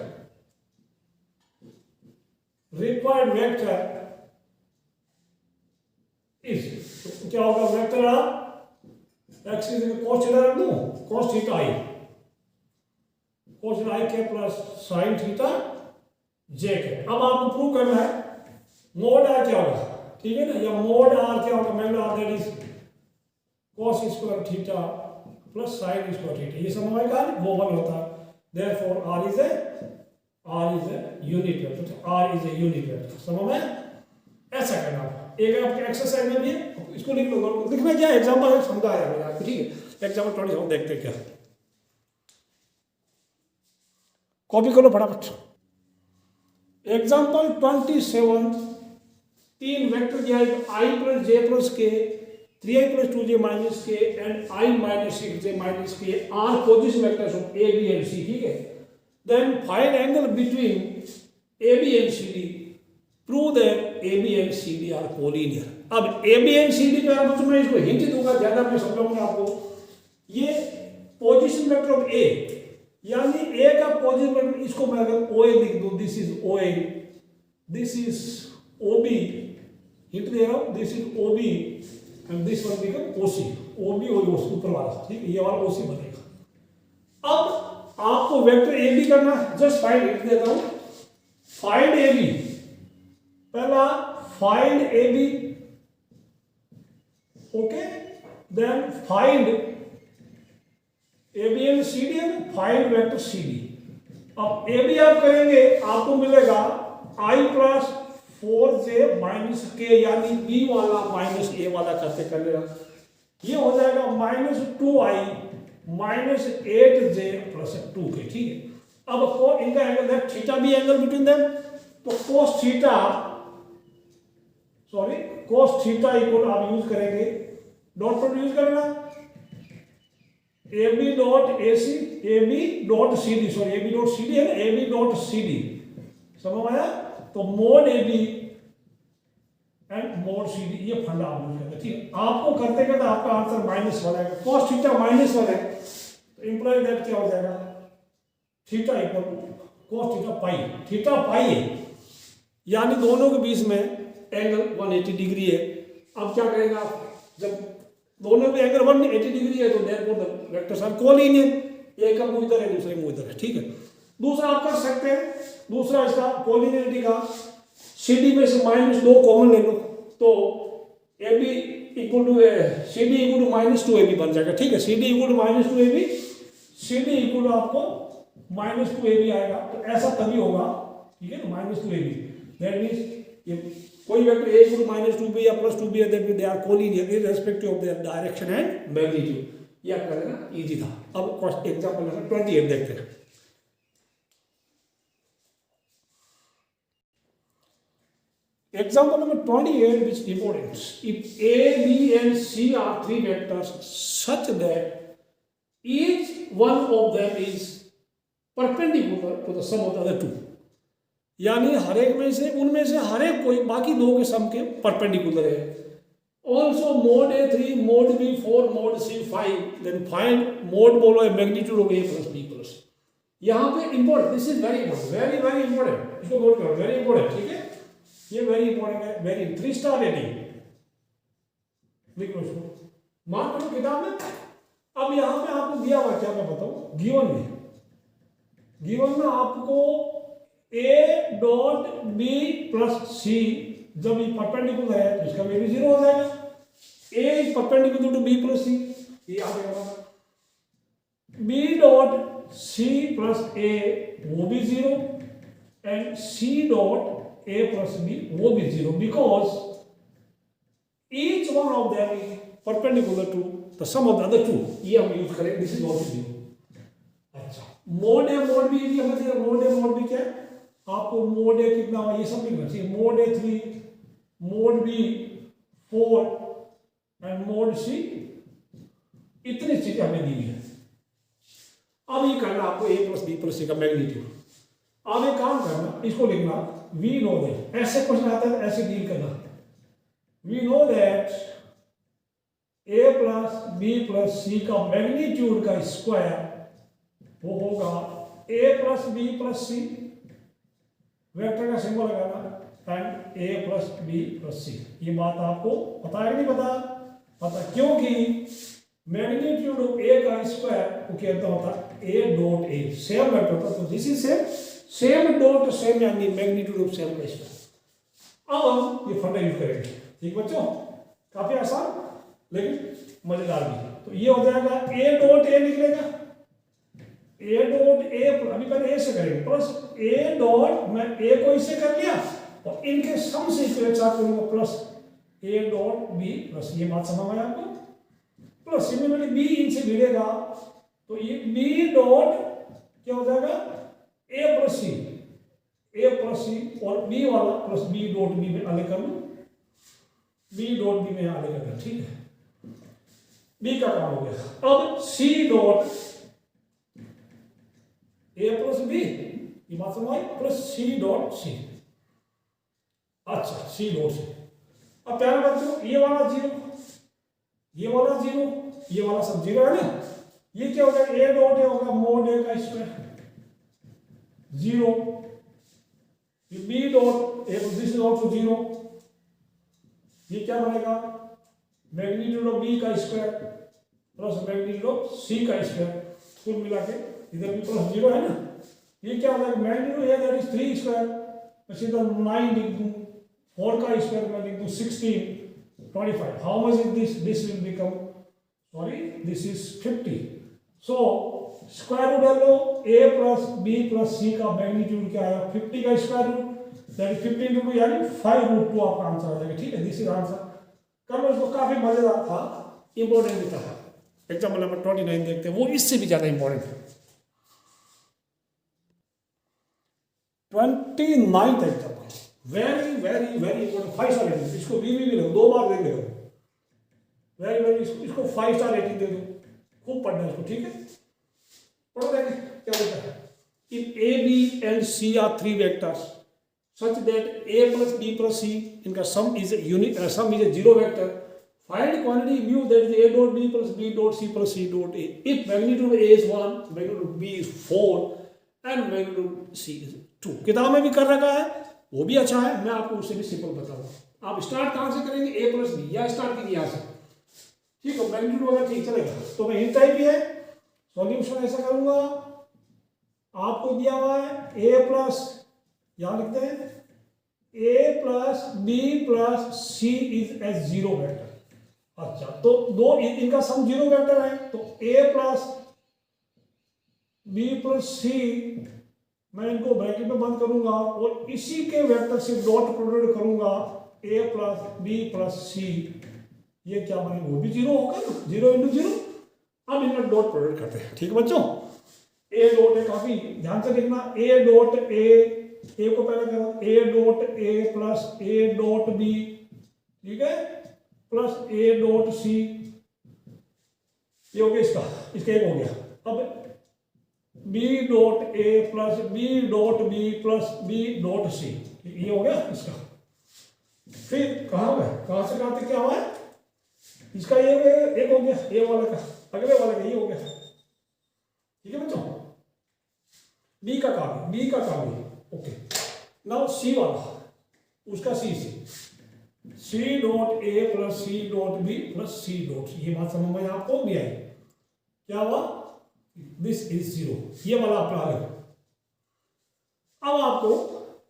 is, तो क्या होगा, vector x is cos theta रख दूं, cos थीटा i के प्लस sin थीटा j के। अब आपको प्रूव करना है मोड r क्या होगा, ठीक है ना, या मोड r क्या होगा, magnitude r that is cos square theta plus sin square theta, ये समझ में आएगा, वो 1 होता है, therefore r is a unit vector, r is a unit vector, समझ में, ऐसा करना है। एक आपके एक्सरसाइज में भी है, इसको लिख लो, लिखना क्या एग्जांपल है, समझाया मैंने आपको, ठीक है, एग्जांपल 27 देखते हैं क्या, कॉपी करो फटाफट। एग्जांपल 27, तीन वेक्टर दिया है, i plus J plus k, 3i plus 2j minus k and i minus 6j minus k are position vectors of a b and c, ठीक है, then find angle between a b and c d, prove that a b and c d are collinear. अब a b and c d का मतलब मैं इसको hint दूंगा, ज्यादा मैं समझाऊंगा आपको, ये पोजीशन वेक्टर ऑफ a, यानी a का पोजीशन वेक्टर, इसको मैं अगर OA लिख दूं, this is OA, this is OB, hint दे रहा हूं, this is OB and this one become OC, OB और OC ऊपर वाला, ठीक है, ये वाला OC बनेगा। अब आपको वेक्टर AB करना है, जस्ट फाइंड, हिंट देता हूं, फाइंड AB, पहला find AB, okay, then find AB and CD and find vector CD। अब AB आप करेंगे, आपको मिलेगा I प्लस 4j माइनस के, यानी B वाला माइनस A वाला करते कर लेगा, ये हो जाएगा minus 2i minus 8j plus 2k, ठीक है। अब को इनका एंगल है, थीटा भी एंगल बिटवीन देम, तो cos theta, sorry cos theta equal आप यूज करेंगे, डॉट पर यूज करना, AB dot AC, AB dot CD, sorry AB dot CD है ना, AB डॉट CD, समझ आया, तो mode AB and mode CD, ये फंडा आप यूज करेंगे, ठीक है। आपको करते करते आपका आंसर -1 आएगा, cos थीटा -1 है, तो इंप्लाई दैट क्या हो जाएगा, theta equal cos theta pi है, यानी दोनों के बीच में एंगल 180 डिग्री है। अब क्या करेगा, जब दोनों में एंगल 180 डिग्री है तो therefore the vectors are collinear, एक का मुंह इधर है दूसरे मुंह इधर है, ठीक है। दूसरा आप कर सकते हैं, दूसरा इसका कोलिनियरिटी का, CD में से -2 कॉमन ले लो, तो AB equal to CD equal to -2AB बन जाएगा, ठीक है, CD equal to -2AB, CD equal to आपको -2AB आएगा, तो ऐसा तभी होगा, ठीक है ना, -2AB, दैट मींस ये कोई vector a equal to -2b या +2b है, that means they are collinear irrespective of their direction and magnitude, ये आप कर लेना, इजी था। अब एग्जांपल नंबर 28 देखते हैं। Example number 28, which is important. If A, B, and C are three vectors such that each one of them is perpendicular to the sum of the other two, यानी हर एक में से, उनमें से हर एक कोई बाकी दो के सम के परपेंडिकुलर है। Also mod A3, mod B4, mod C5, then find mod बोलो है magnitude of A plus B plus. यहाँ पे important, this is very important, very very important, इसको नोट करो, वेरी इंपॉर्टेंट, ठीक है, ये वेरी इंपॉर्टेंट है, वेरी 3 स्टार रेटिंग, लिखो इसको, मार्क करो किताब में। अब यहाँ पे आपको दिया हुआ क्या, मैं बताऊँ, गिवन में आपको A dot B plus C जब ये परपेंडिकुलर है तो इसका वैल्यू 0 हो जाएगा, A is perpendicular to B plus C, ये आ जाएगा, B dot C plus A वो भी 0 and C dot A plus B वो भी 0, because each one of them is perpendicular to the sum of the other two, ये हम use करेंगे, दिस इज ऑल्सो 0। अच्छा, मोड ए मोड बी, ये मतलब मोड ए मोड बी क्या है, आपको मोड ए कितना हुआ ये सब लिखना चाहिए, mod a 3, mod b 4 and mod c, इतनी चीजें हमें दी है। अब ये करना आपको ए प्लस बी प्लस सी का मैग्नीट्यूड। अब एक काम करना, इसको लिखना वी नो दैट, ऐसे क्वेश्चन आता है ऐसे डील करना, we know that a plus B plus सी का मैग्नीट्यूड का स्क्वायर वो होगा a plus B plus C, vector का सिंबल लगाना and A plus B plus C. ये बात आपको पता है कि नहीं पता? पता, क्योंकि मैग्नीट्यूड ऑफ ए का स्क्वायर वो कहता होता है ए डॉट ए, सेम वेक्टर होता, तो this is same dot same यानी मैग्नीट्यूड ऑफ सेम का स्क्वायर। अब हम ये फंडा यूज करेंगे, ठीक बच्चों, काफी आसान लेकिन मजेदार भी। तो ये हो जाएगा ए डॉट ए निकलेगा, ए डॉट ए, अभी पहले ए से करेंगे, प्लस ए डॉट, मैं ए को इससे कर लिया और इनके सम से इसको एक साथ करूंगा, plus A dot B plus, ये बात समझ में आपको, प्लस सिमिलरली बी इनसे भिड़ेगा तो ये बी डॉट क्या हो जाएगा ए प्लस सी, ए प्लस सी, और बी वाला प्लस बी डॉट बी में अलग कर लूं, बी डॉट बी में अलग कर दिया, ठीक है, बी का काम हो गया। अब C dot A plus B, ये बात समझ आई, प्लस सी डॉट सी, अच्छा सी डॉट सी। अब प्यारे बच्चों ये वाला 0, ये वाला 0, ये वाला सब 0 है ना, ये क्या हो जाएगा ए डॉट ए होगा मोड ए का स्क्वायर 0, ये B dot A, this is also 0, ये क्या बनेगा मैग्नीट्यूड ऑफ बी का square plus magnitude of C का स्क्वायर, कुल मिला के इधर भी प्लस 0 है ना, ये क्या हो जाएगा मैग्नीट्यूड है दैट इज 3 स्क्वायर, मैं सीधा 9 लिख दूं, 4 का स्क्वायर में लिख दूं 16, 25, how much is this, this will become, sorry this is 50, so square root ले लो, a प्लस बी प्लस सी का मैग्नीट्यूड क्या है 50 का square root, that is 50 into 2 यानी 5√2 आपका आंसर आ जाएगा, ठीक है, दिस इज आंसर। कर लो इसको, काफी मजेदार था, इंपॉर्टेंट भी था। एग्जाम्पल नंबर 29 देखते हैं, वो इससे भी ज्यादा इंपॉर्टेंट है। 29th example, very very very important, 5 star rating, इसको बी भी लो, 2 बार देख लेगा, वेरी वेरी, इसको 5 स्टार रेटिंग दे दो, खूब पढ़ना है इसको, ठीक है, पढ़ो देखें क्या लिखा है। If A B and C are 3 vectors such that a plus b plus c इनका sum is a 0 vector, find quantity mu that is a dot b plus b dot c plus c dot a if magnitude a is 1, magnitude b is 4 and magnitude c is 2। किताब में भी कर रखा है, वो भी अच्छा है, मैं आपको उससे भी सिंपल बताऊंगा। आप स्टार्ट कहां से करेंगे, a प्लस बी, या स्टार्ट कीजिए यहां से, ठीक है, मैग्नीट्यूड वगैरह ठीक चलेगा। तो मैं हिंट टाइप ही है, सॉल्यूशन ऐसा करूंगा, आपको दिया हुआ है a प्लस, यहां लिखते हैं a plus B plus C is as 0 vector. अच्छा, तो दो इनका सम 0 वेक्टर है, तो a प्लस बी प्लस सी, मैं इनको ब्रैकेट में बंद करूंगा और इसी के वेक्टर से डॉट प्रोडक्ट करूंगा a plus B plus C, ये क्या बनेगा, वो भी 0 होगा ना, 0 into 0। अब इनका डॉट प्रोडक्ट करते हैं, ठीक है बच्चों, a डॉट ए, काफी ध्यान से देखना, a डॉट ए को पहले करो, A dot A plus A dot B, ठीक है, प्लस ए डॉट सी, ये हो गया इसका, इसका एक हो गया। अब B dot A plus B dot B plus B dot C, ये हो गया इसका। फिर कहाँ गए, कहाँ से कहाँ तक क्या हुआ है, इसका ये एक हो गया, ए वाले का, अगले वाले का ये हो गया, ठीक है बच्चों। बी का काम, बी का काम है, ओके। नाउ सी वाला, उसका C dot A plus C dot B plus C dot, ये बात समझ में आपको भी आई, क्या हुआ, दिस इज 0, ये वाला अपना अलग। अब आपको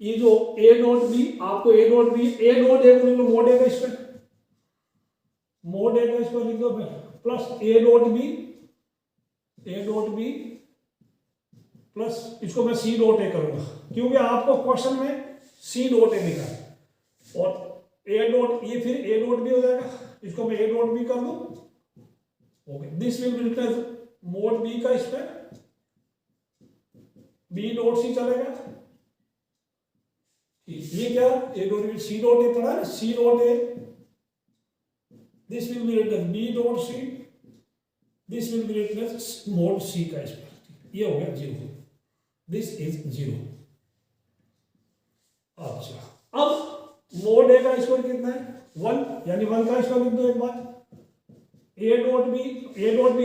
ये जो ए डॉट बी, आपको A dot B, A dot A को लिख लो मोड ए का स्क्वायर, मोड ए का स्क्वायर लिख दो, plus A dot B plus, इसको मैं सी डॉट ए करूंगा क्योंकि आपको क्वेश्चन में सी डॉट ए लिखा है, और ए डॉट, ये फिर ए डॉट बी हो जाएगा, इसको मैं ए डॉट बी कर दूं, okay, this will be written as mod B का स्क्वायर, बी डॉट सी चलेगा, ये क्या A dot B, C dot A पढ़ा है, C dot A, this will be written B dot C, this will be written as mod C का square, ये हो गया 0, दिस इज 0। अच्छा, अब मोड ए का स्क्वायर कितना है 1, यानी 1 का स्क्वायर लिख दो एक बार, ए डॉट बी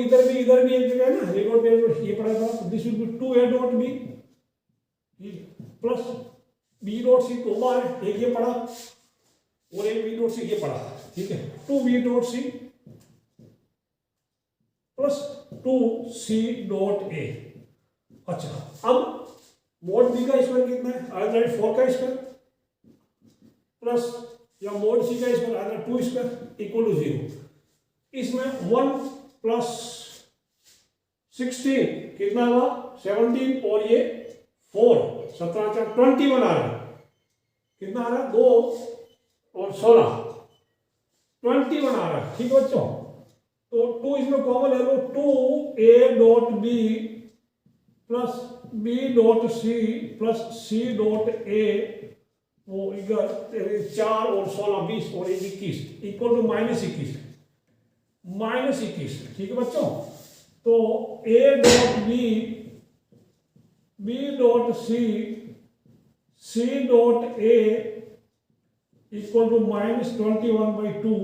इधर भी एक जगह है ना, ए डॉट बी ये पड़ा था, तो this will be 2 A dot B plus B dot C, 2 बार है, एक ये पड़ा और एक बी डॉट सी ये पड़ा, ठीक है, 2 B dot C plus 2 C dot A. अच्छा, अब मोड बी का स्क्वायर कितना है, ऑलरेडी 4 का स्क्वायर प्लस या मोड सी का square already 2 square equal to 0। इसमें 1 प्लस 16 कितना हुआ 17 और ये 4, 17 4 21 आ रहा है, कितना आ रहा है 2 और 16 21 आ रहा है, ठीक है बच्चों। तो 2 इसमें कॉमन ले लो, 2 A dot B plus B dot C plus C dot A, वो 4 और 16 20 और 21 इक्वल टू -21, ठीक है बच्चों। तो A dot B, B dot C, C dot A equal to -21/2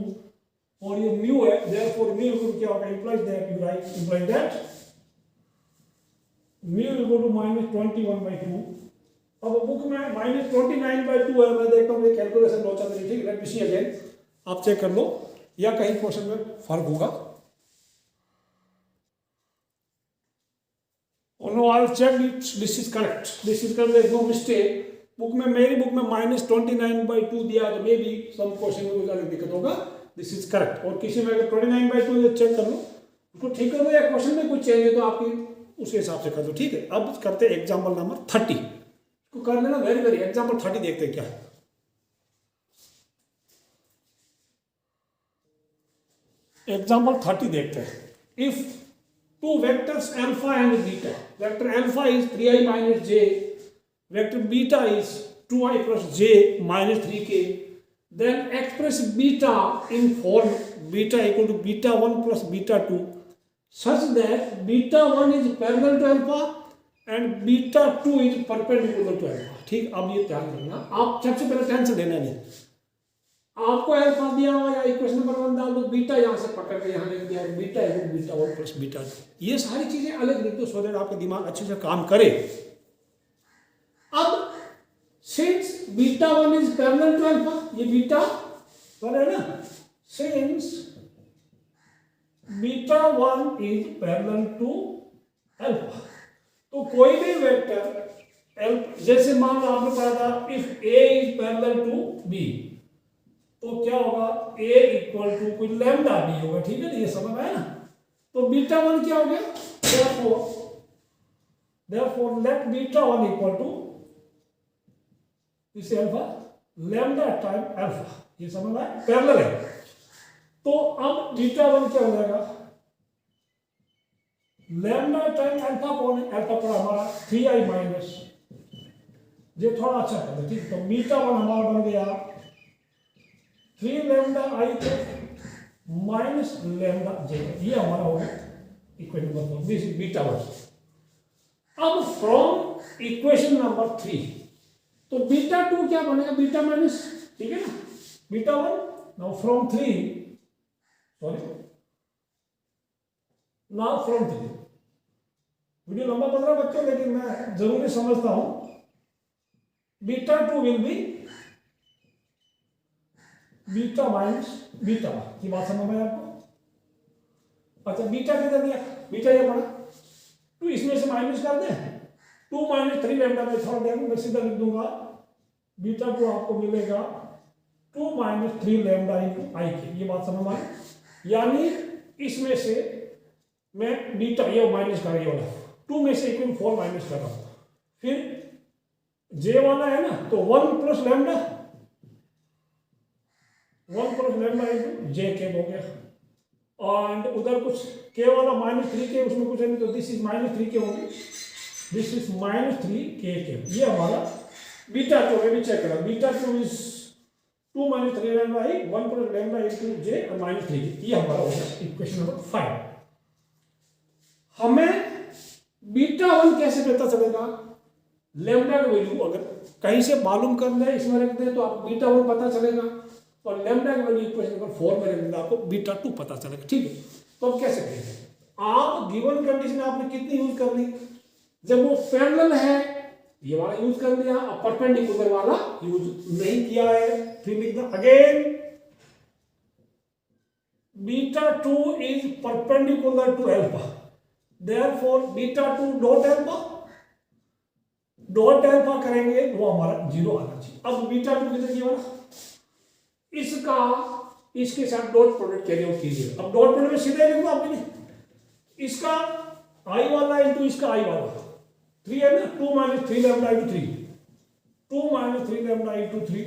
और ये म्यू है, देयरफॉर म्यू क्या होगा, implies that, you write implies that mu equal to -21/2। अब बुक में -29/2 है, मैं देखता हूँ ये कैलकुलेशन बहुत चल रही है, ठीक है, लेट मी सी अगेन, आप चेक कर लो या कहीं क्वेश्चन में फर्क होगा। No I check this is correct, no mistake. Book में, मेरी बुक में -29/2 दिया है, तो मे बी सम क्वेश्चन में कुछ अलग दिक्कत होगा, दिस इज करेक्ट। और किसी में अगर 29/2 चेक कर लो, उसको ठीक कर लो, या क्वेश्चन में कुछ चेंज है तो आपकी उस हिसाब से कर दो, ठीक है। अब करते हैं एग्जाम्पल नंबर 30, इसको कर लेना वेरी एग्जाम्पल 30 देखते हैं क्या है। एग्जाम्पल 30 देखते हैं। If two vectors alpha and beta, vector alpha is 3i minus j, vector beta is 2i plus j minus 3k, then express beta in form beta equal to beta 1 plus beta 2 such that beta 1 is parallel to alpha and beta 2 is perpendicular to alpha। ठीक, अब ये ध्यान रखना, आप सबसे पहले tension लेना नहीं, आपको अल्फा दिया हुआ या इक्वेशन नंबर 1 डाल दो, बीटा यहाँ से पकड़ के यहाँ लिख दिया, beta equal beta 1 plus beta 2, ये सारी चीजें अलग लिख दो सो दैट आपका दिमाग अच्छे से काम करे। अब since beta 1 is parallel to alpha, ये बीटा 1 है ना, since beta 1 is parallel to alpha, तो कोई भी वेक्टर जैसे मान लो आपने पढ़ा था if A is parallel to B, तो क्या होगा a इक्वल टू कोई लैम्डा बी होगा, ठीक है ना, ये समझ आया ना। तो बीटा 1 क्या हो गया, therefore let beta 1 equal to इसे अल्फा लैम्डा टाइम अल्फा, ये समझ आया, पैरेलल है। तो अब बीटा 1 क्या हो जाएगा, लैम्डा टाइम अल्फा कौन है, अल्फा पड़ा हमारा 3i माइनस, ये थोड़ा अच्छा कर दे, ठीक। तो बीटा 1 हमारा बन गया 3 लैम्डा आई माइनस लैम्डा जे, ये हमारा हो गया equation number 4, this is beta 1। अब फ्रॉम इक्वेशन नंबर 3, तो बीटा 2 क्या बनेगा, बीटा माइनस, ठीक है ना, beta 1। Now from 3, sorry now from 3, video लंबा बन रहा है बच्चों, लेकिन मैं जरूरी समझता हूं। Beta 2 will be beta minus beta, की बात समझ में आपको। अच्छा, बीटा किधर दिया, बीटा ये पड़ा 2, इसमें से माइनस कर दें, 2 - 3 लैम्डा में थोड़ा देखो, मैं सीधा लिख दूंगा, बीटा 2 आपको मिलेगा 2 - 3 लैम्डा इंटू आई के, ये बात समझ में आई। यानी इसमें से मैं बीटा ये माइनस कर रही हूँ, 2 में से इक्वल 4 माइनस कर रहा हूँ, फिर जे वाला है ना, तो 1 plus lambda 1 plus lambda into J cap हो गया, और उधर कुछ के वाला -3 के, उसमें कुछ है नहीं, तो दिस इज -3 के होंगे, दिस इज -3 के कैप। ये हमारा बीटा 2 है, भी चेक करा, beta 2 is 2 - 3 lambda I, 1 plus lambda into J और -3 के। ये हमारा हो गया इक्वेशन नंबर 5। हमें बीटा 1 कैसे पता चलेगा? लैम्डा का वैल्यू अगर कहीं से मालूम करना है, इसमें रख दें तो आपको बीटा 1 पता चलेगा, और लैम्डा का वैल्यू इक्वेशन नंबर 4 में रख दें आपको बीटा 2 पता चलेगा। ठीक है, तो अब कैसे करेंगे? आप गिवन कंडीशन आपने कितनी यूज कर ली? जब वो पैरेलल है ये वाला यूज कर लिया, और परपेंडिकुलर वाला यूज नहीं किया है। फिर लिखना again, beta 2 is perpendicular to alpha, therefore beta 2 dot alpha, dot alpha करेंगे वो हमारा 0 आना चाहिए। अब बीटा 2 किधर किया वाला, इसका इसके साथ डॉट प्रोडक्ट कैरी आउट कीजिए। अब डॉट प्रोडक्ट में सीधे लिख दो आपने, इसका आई वाला इंटू इसका आई वाला 3 है ना, 2 - 3 lambda into 3, 2 - 3 lambda into 3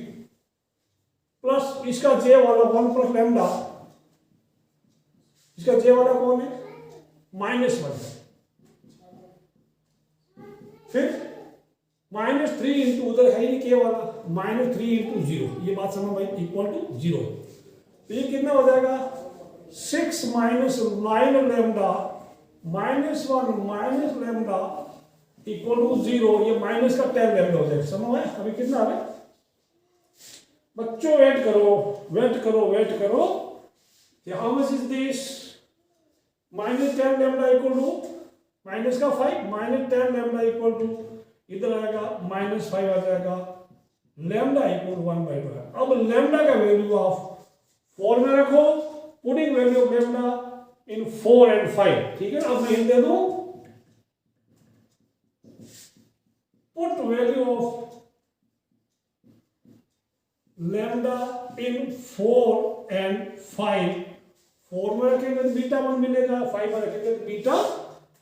plus इसका जे वाला 1 प्लस लैम्डा, इसका जे वाला कौन है? -1 है। फिर -3 इंटू उधर है ही के वाला, -3 इंटू 0, ये बात समझ भाई, इक्वल टू 0। तो ये कितना हो जाएगा? 6 - 9 लैम्डा -1 लैम्डा इक्वल टू 0, ये माइनस का 10 लैम्डा हो जाएगा। समझ आया? अभी कितना आ रहा है बच्चों? वेट करो, वेट करो, वेट करो। How much is this? -10 lambda equal to minus का 5, -10 लैम्डा इक्वल टू इधर आएगा -5 आ जाएगा, लैम्डा इक्वल 1/2। अब लैम्डा का वैल्यू ऑफ 4 में रखो, putting value of lambda in 4 and 5। ठीक है, अब मैं हिंट दे दूं, put value of lambda in 4 and 5। 4 में रखेंगे तो बीटा 1 मिलेगा, 5 में रखेंगे तो बीटा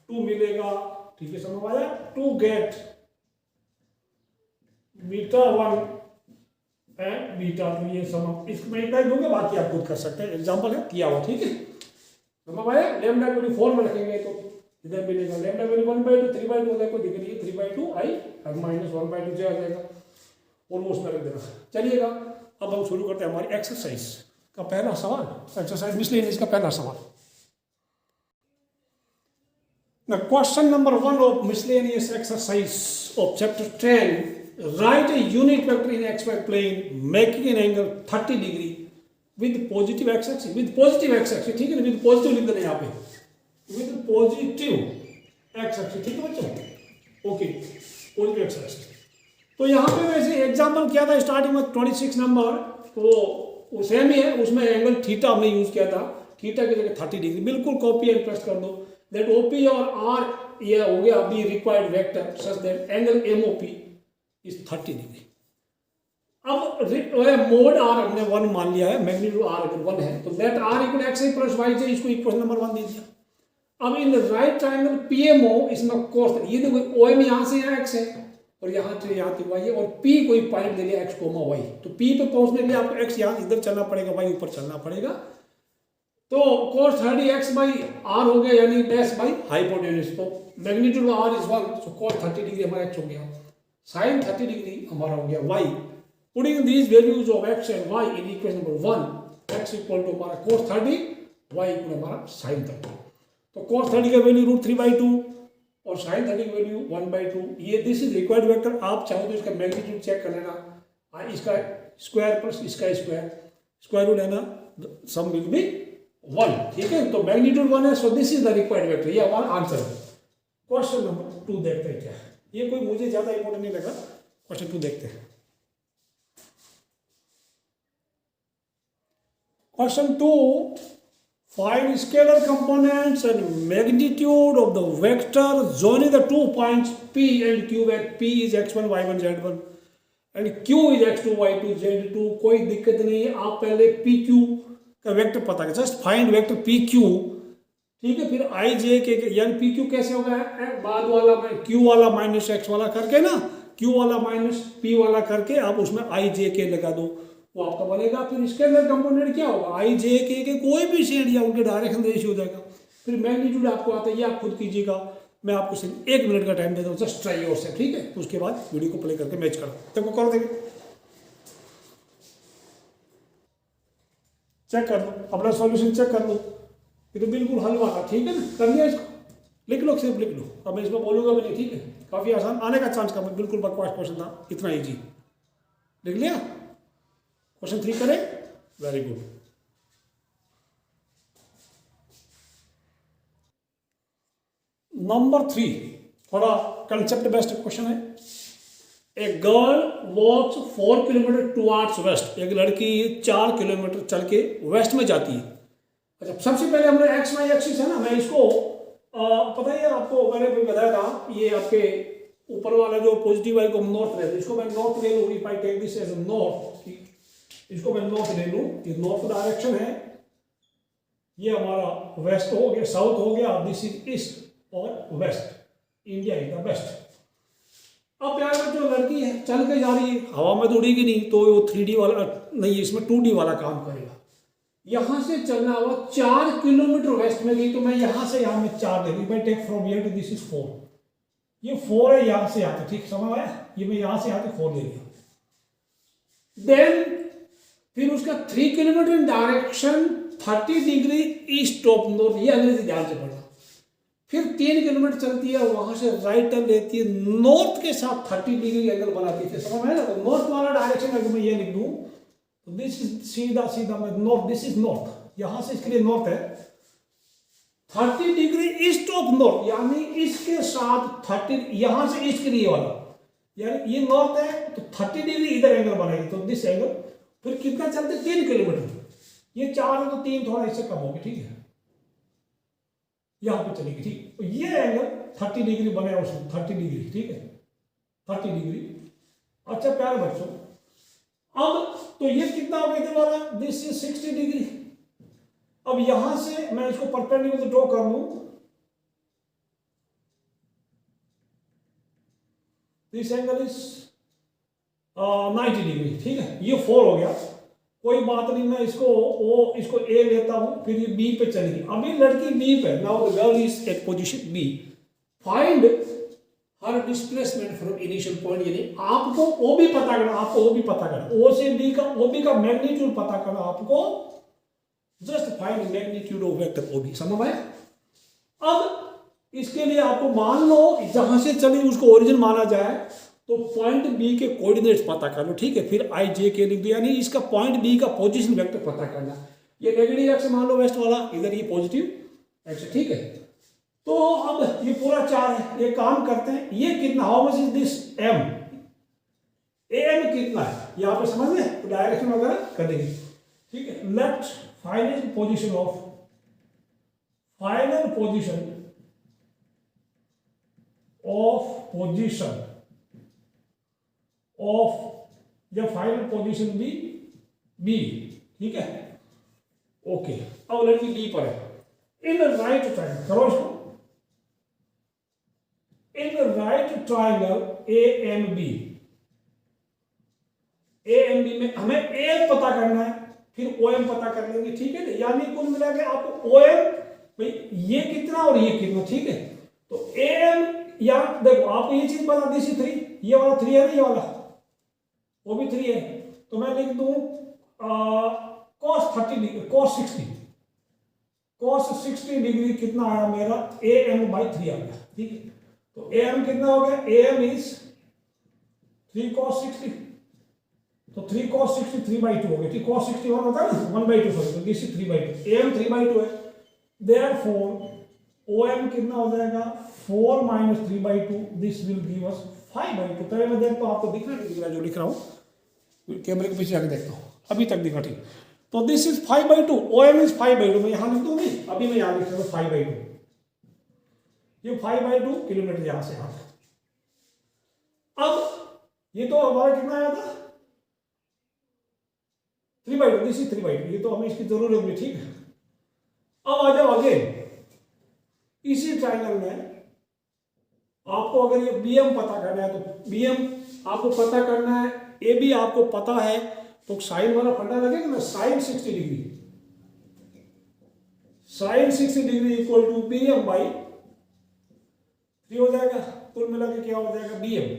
2 मिलेगा। ठीक है, समझ आया? To get beta 1 and beta 2, ये समझ, इसमें इतना ही दूंगा, बाकी आप खुद कर सकते हैं, एग्जांपल है किया हुआ। ठीक है, समझ आया? लैम्डा को 4 में रखेंगे तो इधर मिलेगा लैम्डा वैल्यू 1/2, 3/2 हो जाएगा, दिख रही है 3/2 आई और -1/2 जे आ जाएगा, ऑलमोस्ट में रख देना। चलिएगा, अब हम शुरू करते हैं हमारी एक्सरसाइज का पहला सवाल, एक्सरसाइज मिसलेनियस का पहला सवाल। Now, question number 1 of miscellaneous exercise of chapter 10, write a unit vector in xy plane making an angle 30 degree with positive x-axis, with positive x-axis। ठीक है ना, with positive लिख देना यहाँ पे, with positive x-axis। ठीक है बच्चों, ओके, positive x-axis। तो यहाँ पे वैसे एग्जाम्पल किया था स्टार्टिंग में 26 नंबर, तो सेम ही है, उसमें एंगल थीटा हमने यूज किया था, थीटा की जगह 30 डिग्री। बिल्कुल कॉपी एंड पेस्ट कर दो, दैट ओपी और आर ये हो गया अभी required vector such that angle MOP is 30 degree. अब मोड आर हमने 1 मान लिया है, मैग्नीट्यूड आर अगर 1 है तो let R equal X I plus Y J, इसको इक्वेशन नंबर 1 दे दिया। अब इन राइट ट्राइंगल पीएमओ इसमें कोस, ये देखो ओएम यहाँ से यहाँ एक्स है और यहाँ से यहाँ तक वाई है, और पी कोई पॉइंट दे लिया एक्स कोमा वाई, तो पी पे पहुंचने के लिए आपको एक्स यहाँ इधर चलना पड़ेगा, वाई ऊपर चलना पड़ेगा। तो cos 30 x बाई आर हो गया, यानी डैश बाई हाइपोटेन्यूज। तो magnitude R is 1, so cos 30 degree हमारा x हो गया, sin 30 डिग्री हमारा हो गया y। Putting these values of x and y in equation number 1, x equal टू हमारा cos 30, y इक्वल हमारा sin 30। तो cos 30 का वैल्यू √3/2 और sin 30 की वैल्यू 1/2। ये दिस इज रिक्वायर्ड वेक्टर। आप चाहो तो इसका मैग्नीट्यूड चेक कर लेना, इसका स्क्वायर प्लस इसका स्क्वायर रूट है ना, सम विल बी 1। ठीक है, तो मैग्नीट्यूड 1 है, so this is the required vector, ये हमारा आंसर है। क्वेश्चन नंबर 2 देखते हैं क्या है, ये कोई मुझे ज्यादा इंपॉर्टेंट नहीं लगा। क्वेश्चन 2 देखते हैं। Question 2, find scalar components and magnitude of the vector joining the 2 points P and Q where P is x1 y1 z1 and Q is x2 y2 z2। कोई दिक्कत नहीं है, आप पहले PQ का वेक्टर पता कर, just find vector P Q. ठीक है, फिर आई जे के, यानी पी क्यू कैसे होगा, बाद वाला क्यू वाला माइनस एक्स वाला करके ना, क्यू वाला माइनस पी वाला करके आप उसमें आई जे के लगा दो, वो आपका बनेगा। फिर इसके अंदर कंपोनेंट क्या होगा, आई जे के कोई भी शेड या उनके डायरेक्शन रेशियो हो जाएगा। फिर मैग्नीट्यूड आपको आता है, ये आप खुद कीजिएगा। मैं आपको सिर्फ 1 मिनट का टाइम देता हूँ, जस्ट ट्राई योर से, ठीक है। उसके बाद वीडियो को प्ले करके मैच करो, तब को कर देंगे। चेक कर लो, अपना सॉल्यूशन चेक कर लो। ये तो बिल्कुल हल हुआ था, ठीक है ना। कर लिया इसको, लिख लो, सिर्फ लिख लो। अब मैं इसमें बोलूंगा भी नहीं, ठीक है। काफी आसान, आने का चांस कम है, बिल्कुल बकवास क्वेश्चन था, इतना इजी। लिख लिया, क्वेश्चन 3 करें, वेरी गुड। नंबर 3 थोड़ा कंसेप्ट बेस्ड क्वेश्चन है। A girl walks 4 kilometre towards west, एक लड़की 4 किलोमीटर चल के वेस्ट में जाती है। अच्छा, सबसे पहले हमने एक्स वाई एक्सिस है ना, मैं इसको पता है आपको, मैंने भी बताया था, ये आपके ऊपर वाला जो पॉजिटिव वाले को नॉर्थ ले, इसको मैं नॉर्थ ले लूँ, if I take this as north, इसको मैं नॉर्थ ले लूँ, ये नॉर्थ डायरेक्शन है, ये हमारा वेस्ट हो गया, साउथ हो गया, दिस इज ईस्ट और west, India is the west. अब प्यार में जो लड़की है चल के जा रही है, हवा में तो उड़ेगी नहीं, तो वो 3D वाला नहीं, इसमें 2D वाला काम करेगा। यहां से चलना हुआ 4 किलोमीटर वेस्ट में गई, तो मैं यहां से यहां में 4 ले लूँ, take from here to this is 4, ये 4 है यहां से यहाँ, ठीक समझ आया, ये मैं यहां से यहाँ पे 4 ले लिया। देन फिर उसका 3 kilometre in direction 30 degree east of north, ये अंग्रेजी ध्यान से पढ़ना। फिर 3 किलोमीटर चलती है, वहां से राइट टर्न लेती है, नॉर्थ के साथ 30 डिग्री एंगल बनाती है, समझ में आया। तो नॉर्थ वाला डायरेक्शन अगर मैं ये लिख दूं, तो दिस इज सीधा सीधा मैं नॉर्थ, दिस इज नॉर्थ, यहां से इसके लिए नॉर्थ है, 30 डिग्री ईस्ट ऑफ नॉर्थ, यानी इसके साथ 30, यहां से ईस्ट के लिए वाला, यानी ये नॉर्थ है तो 30 डिग्री इधर एंगल बनाएगी, तो दिस एंगल। फिर कितना चलते, 3 किलोमीटर, ये 4 है तो 3 थोड़ा इससे कम होगी, ठीक है, यहां पे चलेगी, ठीक। तो ये एंगल 30 डिग्री बने, उसमें 30 डिग्री, ठीक है, 30 डिग्री। अच्छा प्यारे बच्चों, अब तो ये कितना हो गया वाला, दिस इज 60 डिग्री। अब यहां से मैं इसको परपेंडिकुलर ड्रॉ कर लूं, दिस एंगल इज 90 डिग्री, ठीक है, ये 4 हो गया, कोई बात नहीं, मैं इसको ए लेता हूं, फिर ये बी पे चलेगी। अभी लड़की बी पे, now the girl is at position B, find her displacement from initial point, यानी आपको ओ भी पता करना, आपको ओ भी पता करना, ओ से बी का, ओ बी का मैग्नीट्यूड पता करना आपको, just find magnitude of vector O B, समझ आया। अब इसके लिए आपको मान लो जहां से चली उसको ओरिजिन माना जाए, तो पॉइंट बी के कोऑर्डिनेट्स पता कर लो, ठीक है। फिर आई जे के लिख दो, यानी इसका पॉइंट बी का पोजीशन वेक्टर पता करना। ये नेगेटिव एक्स मान लो वेस्ट वाला, इधर ये पॉजिटिव एक्स, ठीक है। तो अब ये पूरा 4 है, ये काम करते हैं, ये कितना, how much is this M, M कितना है यहां पे, समझ में, डायरेक्शन वगैरह कर देंगे, ठीक है। Left final position of, final position of या फाइनल पोजीशन बी, ठीक है, ओके। अब लड़की बी पर है, इन राइट ट्रायंगल, करो इसको, in right triangle A M B में हमें ए पता करना है, फिर ओ एम पता कर लेंगे, ठीक है ना। यानी कुल मिला के आपको ओ एम, भाई ये कितना और ये कितना, ठीक है। तो ए एम, या देखो आपको ये चीज बता दी, 3, ये वाला 3 है ना, ये वाला वो भी 3 है, तो मैं लिख दूं cos 30 डिग्री, cos 60 डिग्री कितना आया मेरा, ए एम बाई 3 आ गया, ठीक है। तो ए एम कितना हो गया, ए एम इज 3 cos 60, तो 3 cos 60 3/2 हो गया, ठीक। cos 61 होता है ना 1/2, सॉरी, तो दिस इज 3/2, ए एम 3/2 है, देयरफॉर ओ एम कितना हो जाएगा, 4 minus 3/2, this will give us 5/2। पहले मैं देखता हूँ, आपको दिख रहा है, दिख रहा है जो लिख रहा हूँ, कैमरे के पीछे आके देखता हूँ, अभी तक दिखा, ठीक। तो this is 5/2, O M is 5/2, मैं यहाँ लिख दूंगी, अभी मैं यहाँ लिख रहा हूँ 5/2, ये 5/2 किलोमीटर यहां से यहाँ। अब ये तो हमारा कितना आया था, 3/2, दिस इज 3/2, ये तो हमें इसकी जरूरत नहीं, ठीक है। अब आ जाओ आगे, इसी ट्रायंगल में आपको अगर ये bm पता करना है, तो bm आपको पता करना है, ab आपको पता है, तो साइन वाला फंडा लगेगा ना, sine 60 degree, sine 60 degree equal to BM by 3 हो जाएगा, कुल मिला के क्या हो जाएगा BM,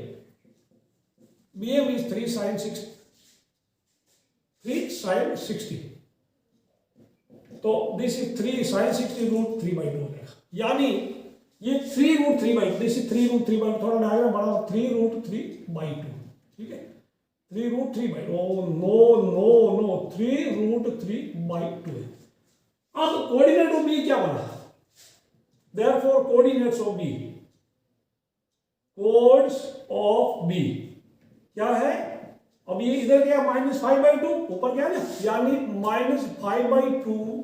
BM is 3 sine 60, 3 sine 60, तो this is 3 sine 60 root 3 by 2 हो जाएगा, यानी ये 3 root 3 by, this is 3 root 3 by, थोड़ा डायग्राम बड़ा, 3 रूट 3 बाई 2, ठीक है, 3 root 3 by, no 3 root 3 by 2 है। अब कोऑर्डिनेट ऑफ बी क्या बना, therefore coordinates of B, coords of B क्या है, अब ये इधर क्या -5/2, ऊपर क्या है ना, यानी -5/2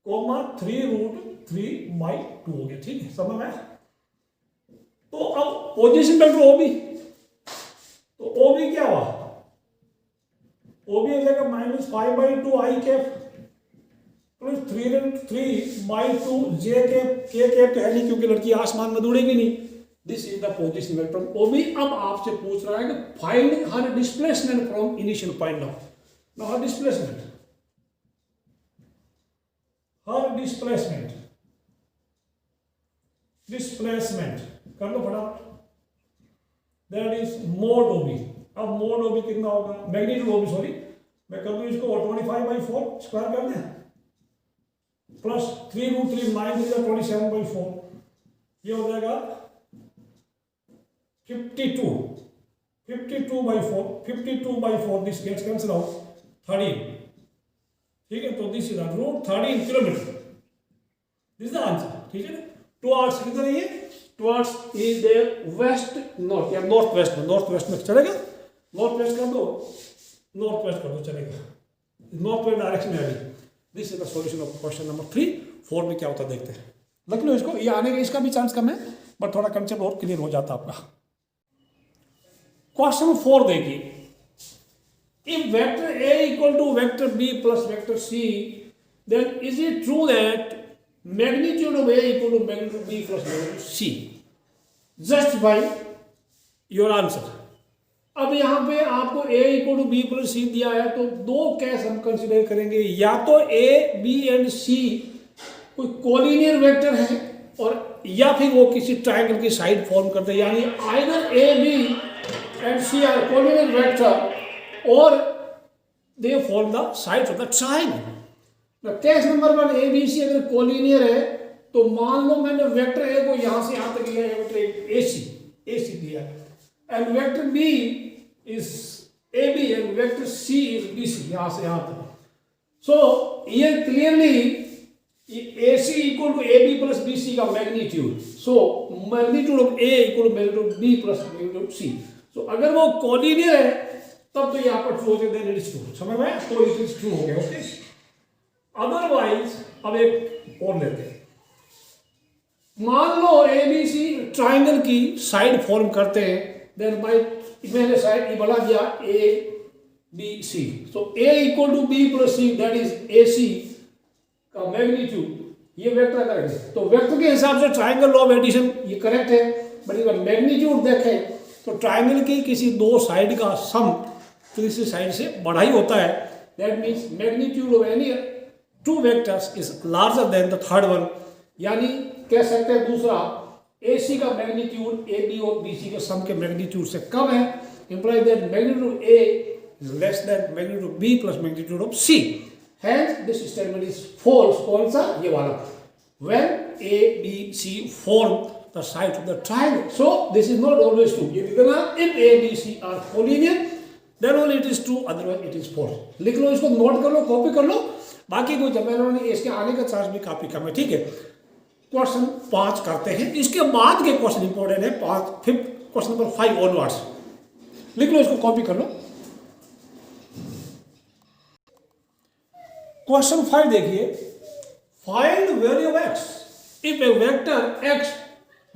कोमा 3 रूट 3 बाई 2 हो गया, ठीक है, समझ में आया। तो अब पोजीशन वेक्टर ओबी, तो ओबी क्या हुआ, ओबी हो जाएगा -5/2 I cap plus 3/2 J cap, K cap है नहीं क्योंकि लड़की आसमान में दौड़ेगी नहीं, this is the position vector OB. अब आपसे पूछ रहा है कि find her displacement from initial point of, now her displacement कर लो फटाफट, दैट इज मोड ओबी। अब मोड ओबी कितना होगा, मैग्नीट्यूड ओबी, सॉरी मैं कर दूं इसको 25/4 स्क्वायर कर दें, प्लस 3 रूट 3 माइनस 27/4, ये हो जाएगा 52/4, दिस गेट्स कैंसिल आउट 13, ठीक है, तो this is root 13 kilometre, this is the answer, ठीक है ना। टुवर्ड्स किधर है ये, towards is there west north या नॉर्थ वेस्ट में चलेगा, नॉर्थ वेस्ट कर दो चलेगा, नॉर्थ वेस्ट डायरेक्शन में आएगी। This is the solution of question number 3। 4 में क्या होता है देखते हैं, लिख लो इसको, ये आने का इसका भी चांस कम है बट थोड़ा कंसेप्ट और क्लियर हो जाता आपका। क्वेश्चन 4 देखिए, if vector A equal to vector B plus vector C, then is it true that magnitude of A equal to magnitude B plus magnitude C, justify your answer. अब यहां पे आपको A equal to B plus C दिया है, तो दो case हम consider करेंगे, या तो A, B एंड C कोई कोलिनियर वेक्टर है, और या फिर वो किसी ट्रायंगल की साइड फॉर्म करते हैं, यानी either A, B and C are collinear vector or they form the sides of the triangle. Now case number 1 ABC अगर collinear है तो मान लो मैंने वेक्टर A को यहां से यहां तक लिया है, वेक्टर AC दिया है, and vector B is AB and vector C is BC, यहां से यहां तक। So here clearly AC equal to AB plus BC का magnitude, so magnitude of A equal to magnitude B plus magnitude C। तो अगर वो collinear है तब तो यहाँ पर ट्रू हो जाए, देन इट इज ट्रू, समझ में, तो इट इज ट्रू हो गया, ओके। अदरवाइज अब एक और लेते हैं, मान लो ABC ट्रायंगल की साइड फॉर्म करते हैं, देन बाय मैंने साइड ये बना दिया ABC, so A equal to B plus C, that is AC का मैग्नीट्यूड, ये वेक्टर करेक्ट है, तो वेक्टर के हिसाब से ट्रायंगल लॉ ऑफ एडिशन ये करेक्ट है, बट अगर मैग्नीट्यूड देखें तो ट्रायंगल की किसी दो साइड का सम किसी साइड से बड़ा ही होता है, that means magnitude of any two vectors is larger than the third one, यानी कह सकते हैं दूसरा AC का मैग्नीट्यूड AB और BC के सम के मैग्नीट्यूड से कम है, implies that magnitude A is less than magnitude B plus magnitude of C, hence this statement is false. कौन सा, ये वाला, when A B C form the side of the triangle, so this is not always true, ये लिखना, if A B C are collinear then only it is true, otherwise it is false। लिख लो, इसको note कर लो, copy कर लो, बाकी कोई जमेला नहीं, इसके आने का चांस भी काफी कम है, ठीक है। क्वेश्चन 5 करते हैं, इसके बाद के क्वेश्चन इंपॉर्टेंट है, 5 फिर क्वेश्चन नंबर 5 ऑनवर्ड्स, लिख लो, इसको कॉपी कर लो। क्वेश्चन 5 देखिए, find value of x if A vector x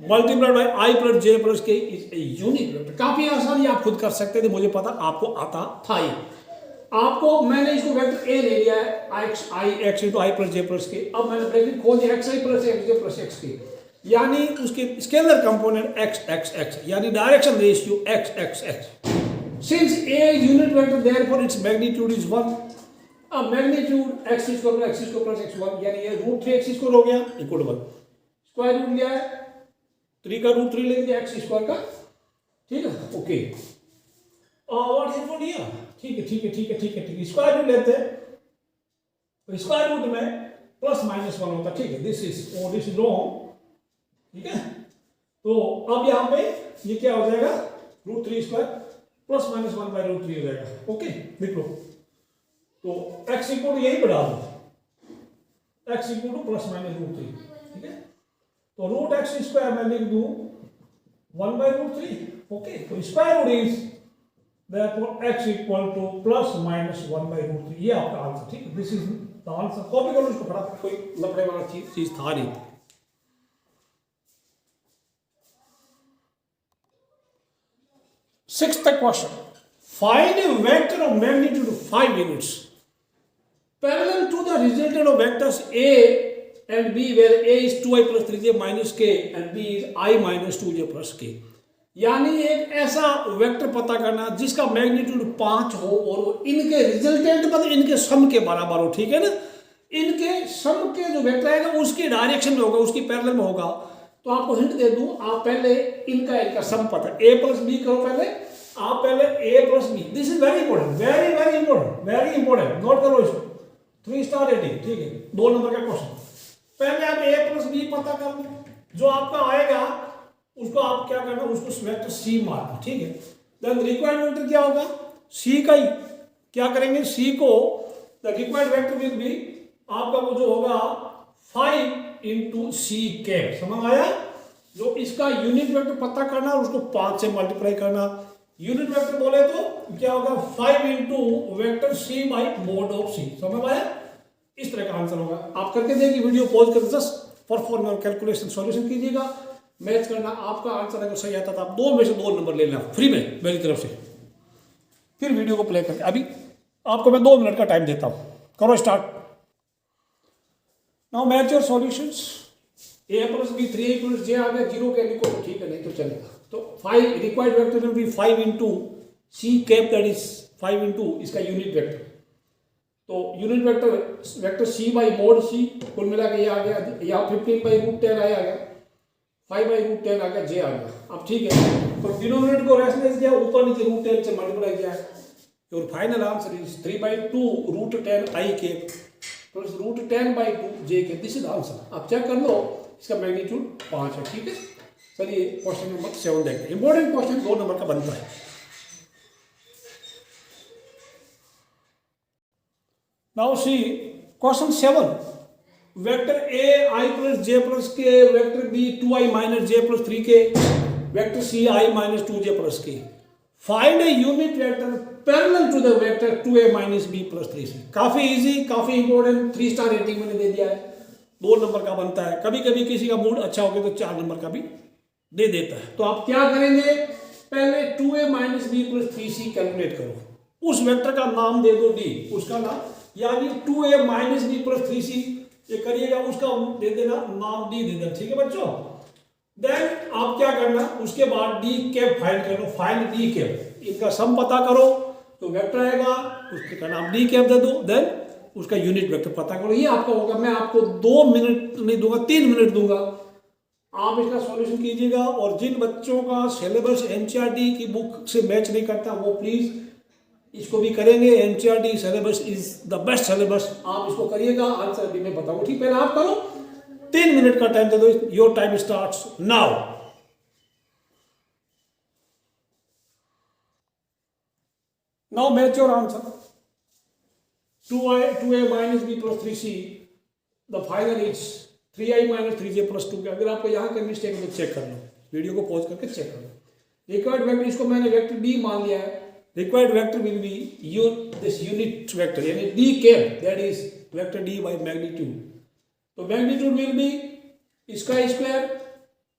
multiplied by I plus J plus K is a unique vector. काफी आसान, ये आप खुद कर सकते थे, मुझे पता आपको आता था ही। आपको मैंने इसको वेक्टर A ले लिया है, x into I plus J plus K, अब मैंने ब्रैकेट खोल दिया xi plus xj plus xk, यानी उसके स्केलर कंपोनेंट x, यानी direction ratio x। Since A is unit vector, therefore its magnitude is 1. अब magnitude x square plus x1 यानी ये रूट 3 x स्क्वायर हो गया इक्वल 1. स्क्वायर रूट लिया है 3 का रूट 3 ले लिया x स्क्वायर का. ठीक है, ओके. व्हाट हैज फॉर लिया? ठीक है. स्क्वायर रूट लेते हैं. तो स्क्वायर रूट में प्लस माइनस 1 होता है. ठीक है, दिस इज रॉन्ग. ठीक है, तो अब यहाँ पे ये क्या हो जाएगा? Root 3 square plus minus 1 by root 3 हो जाएगा. ओके, लिख लो. तो x इक्वल यही बढ़ा दो, x equal to plus minus root 3. ठीक है, तो रूट x स्क्वायर मैं लिख दूं 1 बाई रूट 3. ओके, तो square root is therefore x equal to plus minus 1 by root 3. ये आपका आंसर. ठीक है, this is the answer. Copy करो इसको फटाफट, कोई लफड़े वाला चीज था नहीं. Sixth question. Find a vector of magnitude 5 units parallel to the resultant of vectors A and B, where A is 2i plus 3j minus k and B is I minus 2j plus k. यानी एक ऐसा vector पता करना जिसका magnitude 5 हो और वो इनके रिजल्टेंट मतलब इनके सम के बराबर हो. ठीक है ना, इनके सम के जो वेक्टर आएगा उसके डायरेक्शन में होगा, उसकी पैरेलल में होगा. तो आपको हिंट दे दूं, आप पहले इनका सम पता a प्लस बी करो. पहले आप पहले a plus B. This is very important, very important. Note करो इसको. 3 स्टार रेटिंग. ठीक है, 2 नंबर का क्वेश्चन. पहले आप a प्लस बी पता कर लो. जो आपका आएगा उसको आप क्या करना, उसको वेक्टर c मारना. ठीक है, देन रिक्वायर्ड वेक्टर क्या होगा? c का ही क्या करेंगे, c को the required vector will B आपका वो जो होगा 5 इंटू सी कैप. समझ आया? जो इसका यूनिट वेक्टर पता करना उसको 5 से मल्टीप्लाई करना. यूनिट वेक्टर बोले तो क्या होगा 5 into vector C by mod of C. समझ आया? इस तरह का आंसर होगा. आप करके देखिए, वीडियो पॉज कर जस्ट परफॉर्म और कैलकुलेशन सॉल्यूशन कीजिएगा. मैच करना. आपका आंसर अगर सही आता तो आप 2 में से 2 नंबर ले लेना फ्री में मेरी तरफ से. फिर वीडियो को प्ले करके अभी आपको मैं 2 मिनट का टाइम देता हूं. करो start. Now match your solutions. a plus B 3a plus j आ गया. 0 के लिखो तो ठीक है, नहीं तो चलेगा. तो 5 required vector will be 5 into C cap, that is 5 into इसका यूनिट वेक्टर. तो unit vector C by mod C, कुल मिला के ये आ गया. यहाँ 15 बाई रूट 10 आया गया, 5 बाई रूट 10 आ गया, j आ गया. अब ठीक है, तो डिनोमिनेटर को रेशनलाइज किया, ऊपर नीचे रूट 10 से मल्टीप्लाई किया. Your final answer is 3 by 2 root 10 I cap plus root 10 by 2 j के. This is answer. आप चेक कर लो, इसका मैग्नीट्यूड 5 है. ठीक है, चलिए क्वेश्चन नंबर 7 देखते हैं. इंपॉर्टेंट क्वेश्चन 2 नंबर का बनता है. Now see question 7. Vector a i plus j plus k, vector b 2i minus j plus 3k, vector c i minus 2j plus k. Find a unit vector parallel to the vector 2a minus b plus 3c. काफी easy, काफी important. 3 star rating मैंने दे दिया है. 2 number का बनता है. कभी कभी किसी का मूड अच्छा हो गया तो 4 नंबर का भी दे देता है. तो आप क्या करेंगे, पहले 2a minus b plus 3c calculate करो. उस वेक्टर का नाम दे दो d, उसका नाम, यानी 2a minus b plus 3c ये करिएगा, उसका दे देना नाम d दे देना. ठीक है बच्चों. देन आप क्या करना, उसके बाद d कैप फाइंड कर लो. फाइंड d कैप, इनका सम पता करो. तो वेक्टर आएगा, उसका नाम d कैप दे दो. देन उसका यूनिट वेक्टर पता करो. ये आपका होगा. मैं आपको 2 मिनट नहीं दूंगा, 3 मिनट दूंगा. आप इसका सॉल्यूशन कीजिएगा. और जिन बच्चों का सिलेबस एनसीईआरटी की बुक से मैच नहीं करता वो प्लीज इसको भी करेंगे. NCERT syllabus is the best syllabus. आप इसको करिएगा, आंसर भी मैं बताऊंगा. ठीक, पहले आप करो. 3 मिनट का टाइम दे दो. Your time starts now. Now match your answer. 2a minus b plus 3c, the final is 3i minus 3j plus 2k. अगर आपको यहाँ का मिस्टेक है तो चेक कर लो, वीडियो को पॉज करके चेक कर लो. रिक्वायर्ड वेक्टर, इसको मैंने वेक्टर d मान लिया है. Required vector will B this unit vector यानी d cap, that is vector d by magnitude. तो मैग्नीट्यूड विल बी इसका स्क्वायर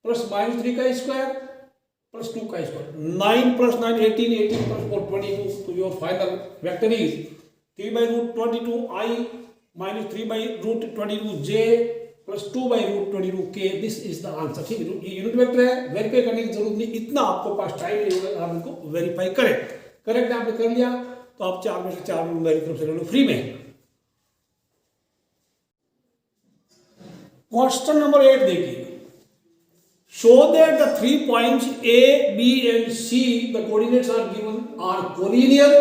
प्लस माइनस 3 का स्क्वायर प्लस 2 का स्क्वायर. 9 plus 9 18, 18 plus 4 22. तो your final vector is 3 by root 22 I minus 3 by root 22 j plus 2 by root 22 k. This is the answer. ठीक है, ये unit vector है, verify करने की जरूरत नहीं. इतना आपको पास टाइम नहीं होगा, आप इनको वेरीफाई करें. करेक्ट आपने कर लिया तो आप 4 में से 4 मेरी तरफ से ले लो फ्री में। क्वेश्चन नंबर 8 देखिए, show that the 3 points A, B and C the coordinates are given are collinear,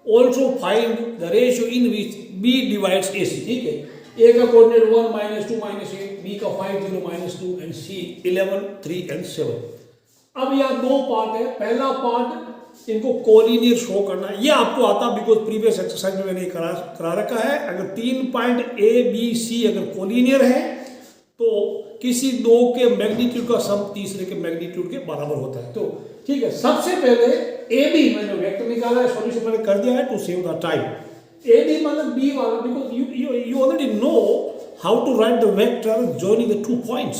also find the ratio in which B divides AC। ठीक है, A का कोऑर्डिनेट 1 -2 -8, B का 5 0 -2 and C 11 3 and 7। अब यहाँ दो part है, पहला पार्ट इनको कोलिनियर शो करना है, ये आपको आता बिकॉज प्रीवियस एक्सरसाइज में मैंने करा रखा है। अगर 3 पॉइंट A B C अगर कोलिनियर है तो किसी दो के मैग्नीट्यूड का सम तीसरे के मैग्नीट्यूड के बराबर होता है। तो ठीक है, सबसे पहले ए बी मैंने वेक्टर निकाला है, सॉल्यूशन मैंने कर दिया है to save the time. A B मतलब बी वाला, because you already know how to write the vector joining the 2 points.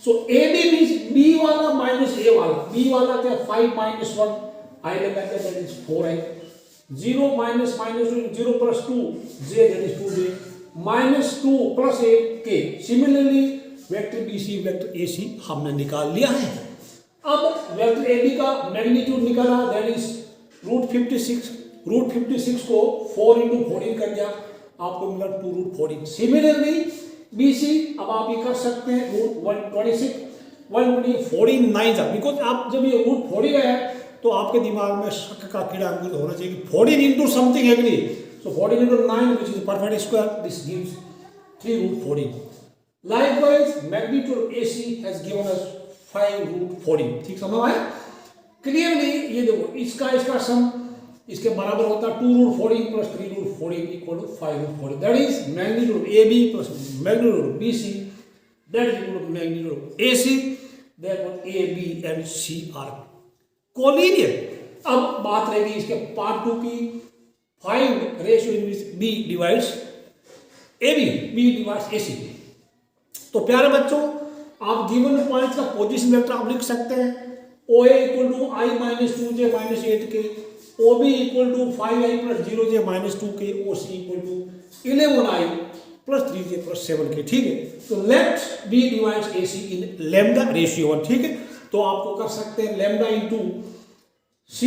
So A B means B वाला माइनस ए वाला। बी वाला क्या 5 - 1 आई लगा के that is 4i, 0 - -2 0 + 2 j that is 2j, -2 + 8 k। Similarly vector BC vector AC हमने निकाल लिया है। अब वेक्टर AB का मैग्नीट्यूड निकाला, दैट इज √56। √56 को 4 × 14 कर दिया, आपको मिला 2√14। सिमिलरली BC अब आप ये कर सकते हैं √126 149 था, बिकॉज आप जब ये √40 है तो आपके दिमाग में शक का कीड़ा अंकुरित होना चाहिए कि 14 × something agree. So 14 × 9 which is perfect square, this gives 3√14। Likewise, magnitude of AC has given us 5√14। ठीक समझ आया? क्लियरली ये देखो इसका सम इसके बराबर होता है 2√14 + 3√14 = 5√14। That is magnitude of AB plus magnitude of BC that is equal to magnitude of AC। Therefore A, B and C are collinear. अब बात रहेगी इसके पार्ट 2 की, find ratio in which B divides AB, B divides AC। तो प्यारे बच्चों, आप given point का पोजीशन वेक्टर आप लिख सकते हैं। OA = I - 2j - 8k, OB = 5i + 0j - 2k, OC = 11i + 3j + 7k। ठीक है, तो लेट B डिवाइड्स AC इन लैम्डा रेशियो 1। ठीक है, तो आपको कर सकते हैं लैम्डा × C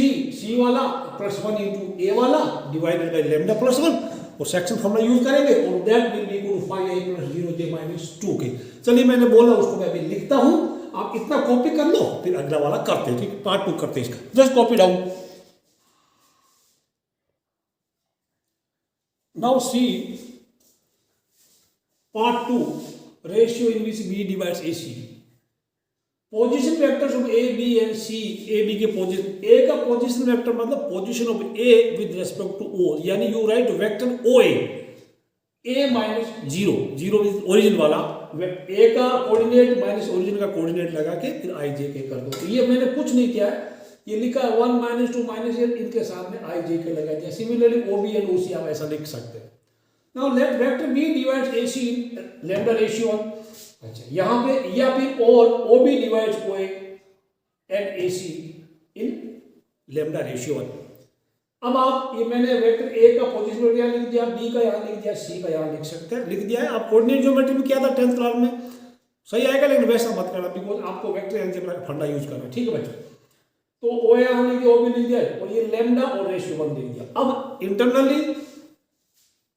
वाला +1 × A वाला डिवाइडेड बाय लैम्डा +1 और सेक्शन फॉर्मूला यूज करेंगे और that will be equal to 5i + 0j - 2k। चलिए मैंने बोला उसको मैं अभी लिखता हूं, आप इतना कॉपी कर लो, फिर अगला वाला करते हैं। ठीक, पार्ट 2 करते हैं इसका, just copy down. Now see part 2, ratio in which B divides AC। Position vectors of A, B and C। A, B के पोजीशन, A का पोजीशन वेक्टर मतलब position of A with respect to O, यानी you write vector OA A - 0 0 is origin वाला, A का coordinate minus origin का coordinate लगा के फिर IJK कर दो। तो ये मैंने कुछ नहीं किया है, ये लिखा 1 - 2 - 8 इनके साथ में IJK लगा दिया। सिमिलरली OB एंड OC आप ऐसा लिख सकते हैं। Now let vector B divides AC इन लैम्डा रेशियो 1। अच्छा, यहाँ पे या फिर और OB divides OA and AC in lambda ratio 1। अब आप ये मैंने वेक्टर A का पोजीशन यहाँ लिख दिया, B का यहाँ लिख दिया, C का यहाँ लिख सकते हैं, लिख दिया है। आप कोऑर्डिनेट ज्योमेट्री में किया था 10th क्लास में, सही आएगा, लेकिन वैसा मत करना बिकॉज आपको वेक्टर अलजेब्रा का फंडा यूज करना है। ठीक है बच्चों, तो O यहाँ लिख दिया, OB लिख दिया और ये लैम्डा और रेशियो 1 लिख दिया। अब इंटरनली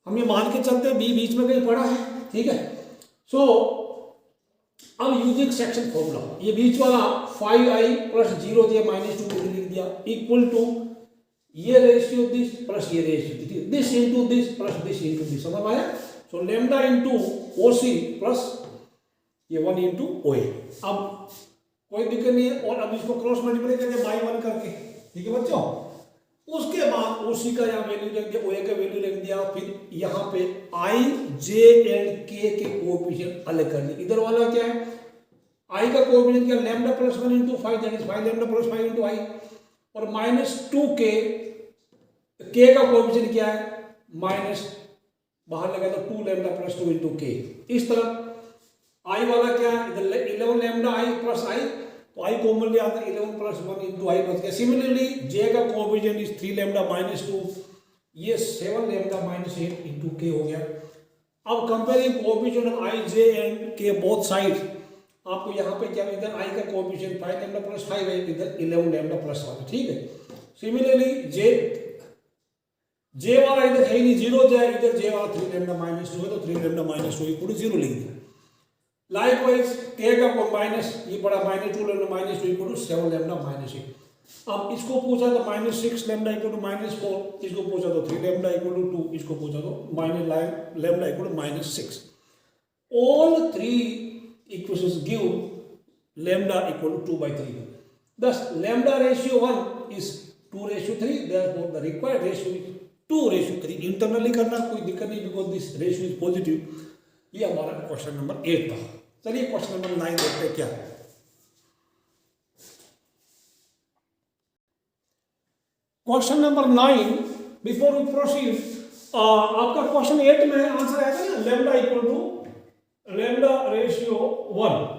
हम ये मान के चलते हैं B बीच में कहीं पड़ा है। ठीक है, सो अब यूजिंग सेक्शन फॉर्मूला, ये बीच वाला 5i + 0j - 2k लिख दिया इक्वल टू ये रेशियो दिस प्लस ये ratio this into this plus this into this. समझ आया? सो लैम्डा × OC प्लस ये 1 × OA। अब कोई दिक्कत नहीं है, और अब इसको क्रॉस मल्टीप्लाई करके बाय 1 करके। ठीक है बच्चों, उसके बाद OC का यहाँ वैल्यू रख दिया, OA का वैल्यू रख दिया, फिर यहाँ पे I, J एंड K के कोएफिशिएंट अलग कर दिए। इधर वाला क्या है, I का कोएफिशिएंट क्या, lambda +1 × 5 that is 5 lambda + 5 × I, और -2k, K का कोएफिशिएंट क्या है माइनस, बाहर लगा तो 2 लैम्डा + 2 × K। इस तरफ I वाला क्या है, इधर 11 लैम्डा I + I, तो I कॉमन ले आता है, 11 + 1 × I बच गया। सिमिलरली J का कोएफिशिएंट इज 3 लैम्डा -2, ये 7 लैम्डा -8 × K हो गया। अब comparing coefficient of I, J and K both side, आपको यहाँ पे क्या, इधर I का कोएफिशिएंट 5 लैम्डा + 5 है, इधर 11 लैम्डा + 1। ठीक है, सिमिलरली जे वाला इधर है ही नहीं, 0 जाए, इधर जे वाला 3 लैम्डा माइनस 2 है तो 3 लैम्डा माइनस 2 इक्वल टू 0 लिख दिया। लाइकवाइज के का माइनस ये पड़ा minus 2 lambda minus 2 equal to 7 lambda minus 8। अब इसको पूछा तो minus 6 lambda equal to minus 4, इसको पूछा तो 3 लैम्डा इक्वल टू 2, इसको पूछा तो minus lambda equal to minus 6। All 3 equations give lambda equal to 2/3। Thus lambda ratio 1 is 2/3, therefore the required ratio is 2/3। Internally करना कोई दिक्कत नहीं, because this ratio is positive. ये हमारा क्वेश्चन नंबर 8 था। चलिए क्वेश्चन नंबर 9 देखते हैं क्या है। Question number 9, before we proceed, आपका क्वेश्चन 8 में आंसर आया था ना, lambda equal to lambda ratio 1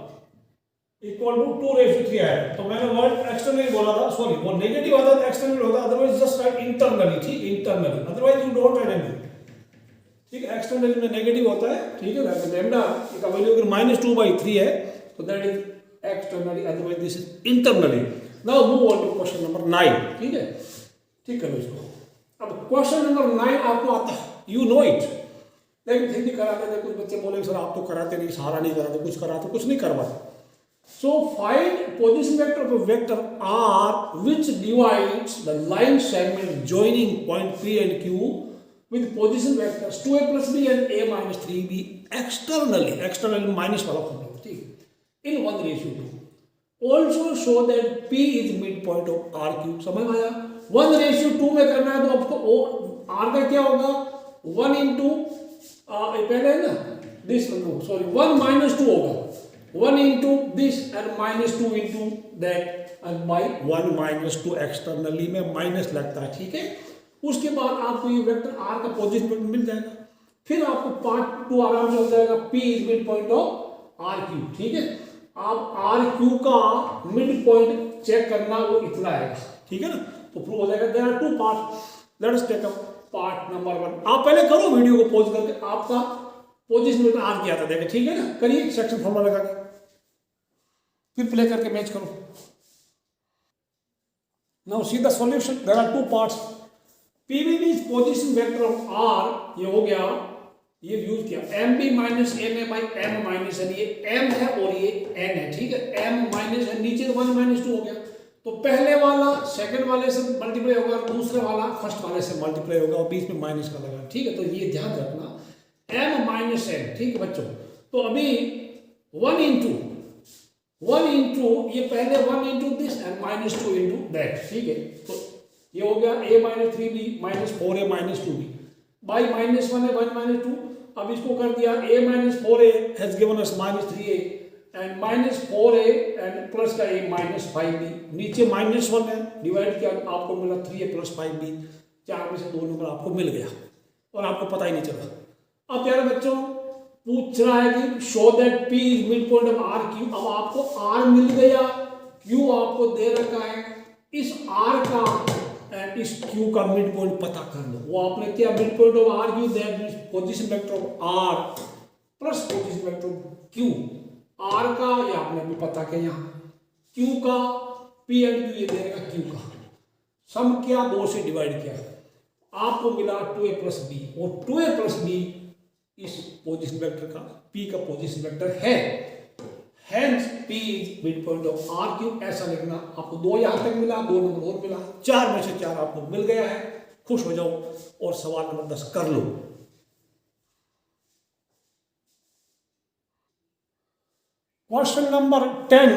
equal to 2/3 आया। तो मैंने वर्ड एक्सटर्नली बोला था, सॉरी वो नेगेटिव आता था एक्सटर्नली होता, अदरवाइज जस्ट राइट इंटरनली, ठीक, internally, otherwise you don't write anything, ठीक है। एक्सटर्नली में नेगेटिव होता है, ठीक है। लैम्डा का वैल्यू अगर -2/3 है तो that is externally, otherwise this is internally. Now move on to question number 9, ठीक है, ठीक करो इसको। अब क्वेश्चन नंबर 9 आपको आता है, यू नो इट, लेकिन फिर भी कराते थे। कुछ बच्चे बोले सर आप तो कराते नहीं, सहारा नहीं कराते, कुछ कराते, कुछ नहीं करवाते। So find position vector of a vector R which divides the line segment joining point P and Q with position vectors 2a plus b and a minus 3b externally minus वाला फॉर्मूला, ठीक है, in 1:2। Also show that P is midpoint of R cube। समझ में आया? 1:2 में करना है तो आपको R का क्या होगा, 1 into पहले है ना दिस, सॉरी 1 - 2 होगा, 1 into this and -2 into that, and by 1 - 2 externally में माइनस लगता है, ठीक है। उसके बाद आपको ये वेक्टर R का पोजीशन वेक्टर मिल जाएगा। फिर आपको पार्ट 2 आराम से हो जाएगा, P is mid point of R cube, ठीक है। आप R क्यूब का मिड पॉइंट चेक करना, वो इतना आएगा, ठीक है ना। तो प्रूव हो जाएगा। There are 2 part, let us take up part number 1। आप पहले करो वीडियो को पॉज करके, आपका पोजीशन वेक्टर R क्या आता है, ठीक है ना। करिए सेक्शन फॉर्मूला लगा के, फिर प्ले करके मैच करो। Now see the solution, there are 2 parts. PV means position vector of R, ये हो गया, ये यूज किया mb - na by m - n। ये m है और ये n है, ठीक है। m माइनस है, नीचे 1 - 2 हो गया, तो पहले वाला सेकंड वाले से मल्टीप्लाई होगा, दूसरे वाला फर्स्ट वाले से मल्टीप्लाई होगा, और बीच में माइनस का लगा, ठीक है। तो ये ध्यान रखना, m - n, ठीक है बच्चों। तो अभी 1 into ये पहले 1 into this and -2 into that, ठीक है। तो ये हो गया a - 3b - 4a - 2b by -1 है 1 - 2। अब इसको कर दिया a - 4a has given us -3a and -4a and plus का a -5b। नीचे -1 है, डिवाइड किया आपको मिला 3a + 5b। 4 में से 2 नंबर आपको मिल गया और आपको पता ही नहीं चला। अब प्यारे बच्चों पूछ रहा है कि show that P is mid point of R cube. अब आपको R मिल गया, Q आपको दे रखा है, इस R का एंड इस Q का मिड पॉइंट पता कर लो। वो आपने क्या, mid point of R cube, that means position vector of R plus position vector of Q। R का ये आपने अभी पता किया, यहाँ Q का P एंड Q ये दे रखा, Q का सम किया, 2 से डिवाइड किया, आपको मिला 2a + b, और 2a + b इस पोजीशन वेक्टर का, P का पोजीशन वेक्टर है। Hence P is mid point of R cube. ऐसा लिखना। आपको 2 यहां तक मिला, 2 नंबर और मिला, 4 में से 4 आपको मिल गया है। खुश हो जाओ और सवाल नंबर 10 कर लो। Question number 10,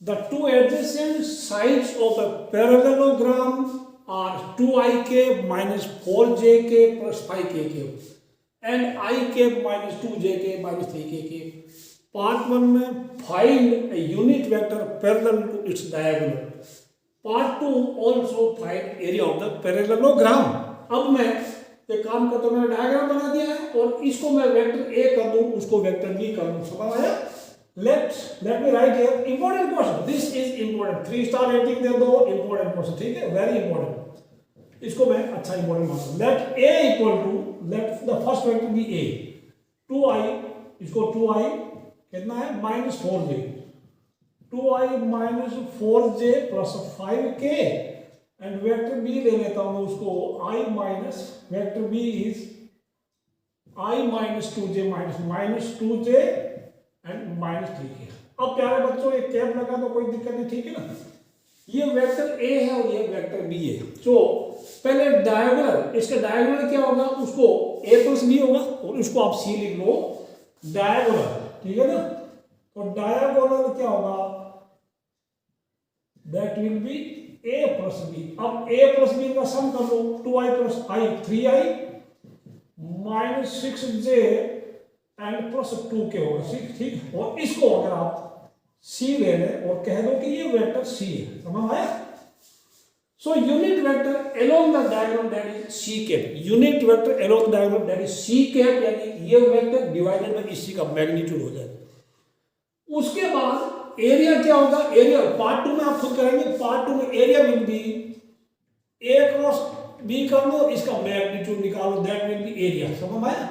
the two adjacent sides of a parallelogram are 2ik - 4jk + 5kk and I cap - 2jk - 3kk। Part 1 में find a unit vector parallel to its diagonal। Part 2 also find area of the parallelogram। अब मैं एक काम करता हूं, मैंने diagram बना दिया है और इसको मैं वेक्टर A कर दूं, उसको वेक्टर B कर दूं। समझ आया? let me write here important question। this is important, 3 star rating दे दो, important question, ठीक है, very important। इसको मैं अच्छा इंपॉर्टेंट मानता हूं। Let a equal to, let the first vector be a, 2i, इसको 2i कितना है -4j, 2i - 4j + 5k and vector B ले लेता हूं मैं उसको I minus, vector B is I minus 2j minus 2j and minus 3k। अब प्यारे बच्चों एक कैप लगा तो कोई दिक्कत नहीं, ठीक है ना। ये वेक्टर ए है और ये वेक्टर बी है। तो पहले डायगोनल, इसका डायगोनल क्या होगा, उसको ए प्लस बी होगा और उसको आप सी लिख लो डायगोनल, ठीक है ना। तो डायगोनल क्या होगा, that will be A plus B. अब ए प्लस बी का सम कर लो, 2i plus I 3i minus 6j and plus 2k होगा, ठीक। और इसको अगर आप सी ले लें और कह दो कि ये वेक्टर सी है, समझ आया। So unit vector along the diagonal that is C cap, unit vector along the diagonal that is C cap, यानी ये वेक्टर डिवाइडेड बाय इसी का मैग्नीट्यूड हो जाएगा। उसके बाद एरिया क्या होगा, एरिया पार्ट 2 में आप खुद करेंगे, पार्ट 2 में area will be A cross B कर लो, इसका मैग्नीट्यूड निकालो, दैट विल बी एरिया, समझ आया।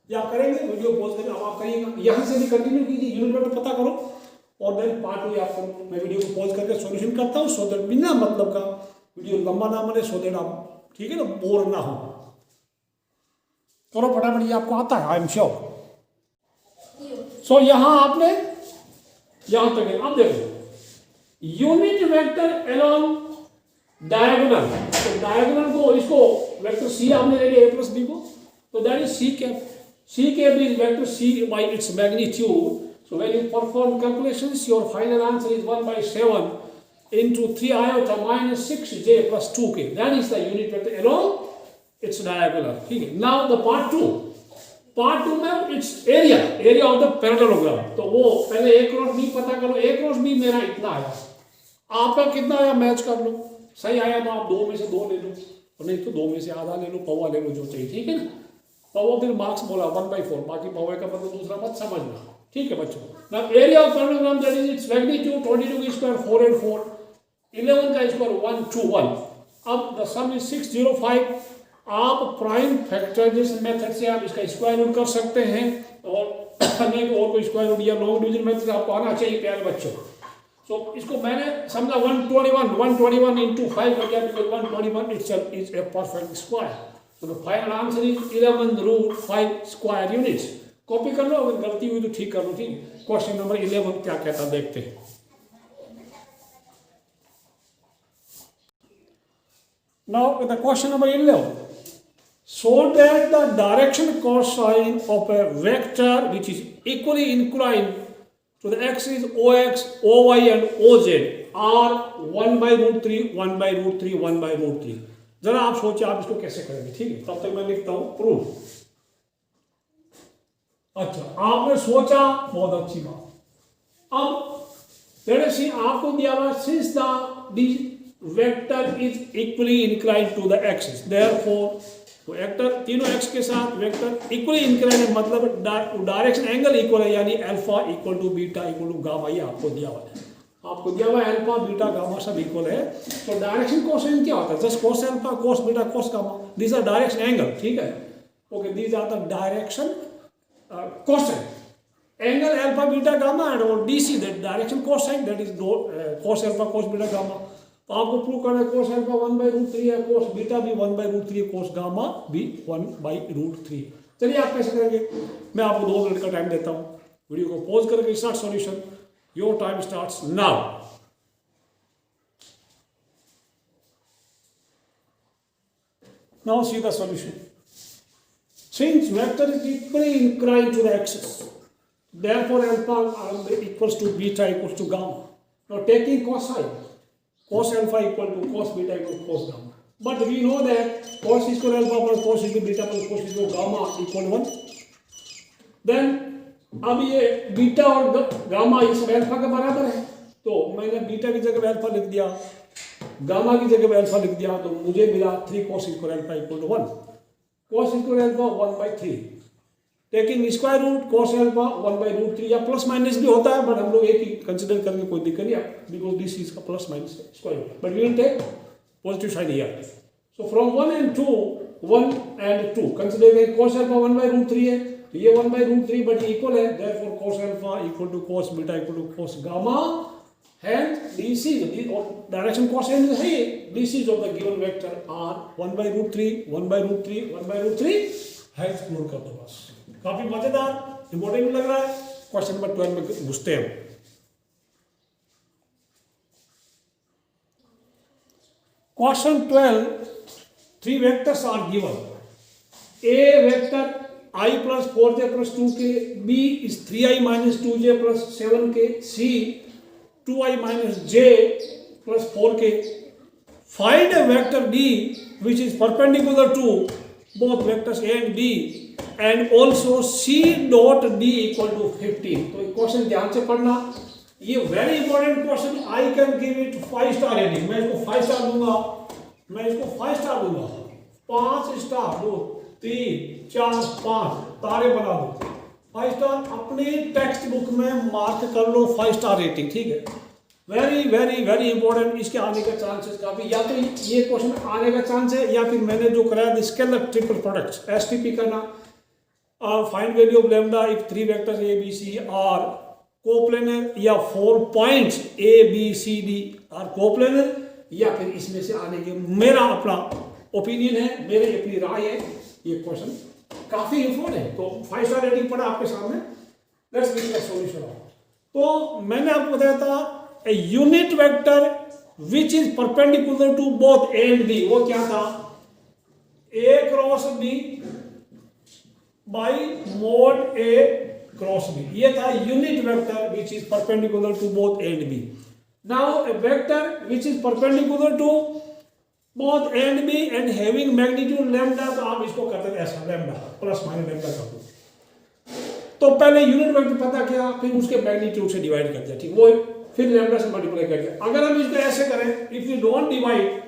या करेंगे वीडियो पॉज करके अब आप करिएगा, यहां से भी कंटिन्यू कीजिए, यूनिट वेक्टर पता करो और देन पार्ट 2 आपको मैं वीडियो को पॉज करके सॉल्यूशन करता हूं, सो दैट बिना मतलब का वीडियो लंबा ना बने, सो दैट आप, ठीक है ना, बोर ना हो। करो फटाफट, ये आपको आता है आई एम श्योर। सो यहां आपने यहां तक है। अब देखो यूनिट वेक्टर अलोंग डायगोनल, तो डायगोनल को इसको वेक्टर सी आपने ले लिया ए प्लस बी को, तो that is C cap. C cap is vector C by its magnitude. So when you perform calculations, your final answer is 1/7 into 3 iota minus 6j plus 2k. That is the unit vector along its diagonal. ठीक है। Now the part 2. Part 2 में its area of the parallelogram. तो वो पहले a cross b पता करो, a cross b मेरा इतना आया, आपका कितना आया मैच कर लो, सही आया तो आप 2 में से 2 ले लो, और नहीं तो 2 में से आधा ले लो, पौवा ले लो, जो चाहिए, ठीक है ना। पौवा फिर मार्क्स बोला 1/4, बाकी पौवे का मतलब दूसरा मत समझना, ठीक है बच्चों। Now area of parallelogram that is its magnitude 22 का स्क्वायर 4 and 4, 11 का स्क्वायर 1 2 1। अब the sum is 605। आप प्राइम फैक्टराइजेशन मेथड से आप इसका स्क्वायर रूट कर सकते हैं, और नहीं तो और कोई स्क्वायर रूट या लॉन्ग डिवीजन मेथड आपको आना चाहिए प्यारे बच्चों। सो इसको मैंने समझा 121 into 5 कर दिया, because 121 itself is a perfect square. So the final answer is 11√5 square units। Copy कर लो, अगर गलती हुई तो ठीक कर लो, ठीक। क्वेश्चन नंबर 11 क्या कहता देखते हैं। Now the question number 11, so that the direction cosine of a vector which is equally inclined to the axis OX, OY and OZ are 1/√3, 1/√3, 1/√3। जरा आप सोचिए आप इसको कैसे करेंगे, ठीक है। तब तक मैं लिखता हूं प्रूफ। अच्छा, आपने सोचा, बहुत अच्छी बात। अब लेट अस सी, आपको दिया हुआ since the vector is equally inclined to the axis, therefore तो वेक्टर तीनों एक्स के साथ वेक्टर इक्वली इंक्लाइंड, मतलब डायरेक्शन एंगल इक्वल है, यानी alpha equal to beta equal to gamma, ये आपको दिया हुआ है। आपको दिया हुआ है अल्फा बीटा गामा सब इक्वल है। तो डायरेक्शन कोसाइन क्या होता है, just cos alpha cos beta cos gamma, these are direction angle, ठीक है। Okay, these are the direction cosine, angle alpha beta gamma and or DC, that direction cosine, that is cos alpha cos beta gamma। तो आपको prove करना है cos alpha 1/√3 है, cos beta भी 1/√3 है, cos gamma भी 1/√3। चलिए आप कैसे करेंगे, मैं आपको 2 मिनट का टाइम देता हूं, वीडियो को पॉज करके start solution. Your time starts now. Now see the solution. Since vector is equally inclined to the axis, therefore alpha equals to beta equals to gamma. Now taking cosine, cos alpha equal to cos beta equal to cos gamma. But we know that cos equal alpha plus cos equal beta plus cos equal gamma equal 1. Then अब ये beta और gamma ये सब alpha के बराबर है, तो मैंने बीटा की जगह अल्फा लिख दिया, गामा की जगह अल्फा लिख दिया, तो मुझे मिला 3 cos equal alpha equal to 1। cos equal alpha 1/3, taking square root cos alpha 1/√3, या प्लस माइनस भी होता है, बट हम लोग एक ही कंसिडर करेंगे, कोई दिक्कत नहीं, बिकॉज दिस इज का plus minus square root, but we will take positive sign here. So from 1 and 2, 1 and 2 consider करें, cos alpha 1/√3 है, तो ये 1/√3 बट इक्वल है, therefore cos alpha equal to cos beta equal to cos gamma Hence, DCs or direction cosine is है DCs of the given vector are 1 by root 3, 1 by root 3, 1 by root 3. Hence, note कर दो बस. काफी मजेदार, important भी लग रहा है. क्वेश्चन नंबर 12 में घुसते हैं. Question 12, 3 vectors are given. A vector I plus 4j plus 2k, B is 3i minus 2j plus 7k, C 2i minus j plus 4k. Find a vector D which is perpendicular to both vectors A and B and also C dot D equal to 15. तो ये question ध्यान से पढ़ना. ये very important question. I can give it 5 star rating. मैं इसको 5 star दूंगा. 5 star 2 3 4 5 तारे बना दो. 5 स्टार अपने टेक्स्ट बुक में मार्क कर लो. 5 स्टार रेटिंग. ठीक है. Very very very important. इसके आने का चांसेस काफी, या तो ये क्वेश्चन आने का चांस है, या फिर मैंने जो कराया स्केलर ट्रिपल प्रोडक्ट्स एसटीपी करना. Find value of lambda if 3 vectors A B C are coplanar, या 4 points A B C D are coplanar, या फिर इसमें से आने के. मेरा अपना ओपिनियन है, मेरी अपनी राय है. ये क्वेश्चन काफी इंपॉर्टेंट है. तो 5 स्टार रेटिंग पड़ा आपके सामने. Let's get the solution. तो मैंने आपको बताया था a unit vector which is perpendicular to both A and B. वो क्या था? A cross B by mod A cross B. ये था unit vector which is perpendicular to both A and B. Now a vector which is perpendicular to both A and B and having magnitude lambda, तो आप इसको करते थे ऐसा lambda plus minus lambda कर दो. तो पहले यूनिट वेक्टर पता किया, फिर उसके मैग्नीट्यूड से डिवाइड कर दिया. ठीक, वो फिर लैम्डा से मल्टीप्लाई कर दिया. अगर हम इसको ऐसे करें, if you don't divide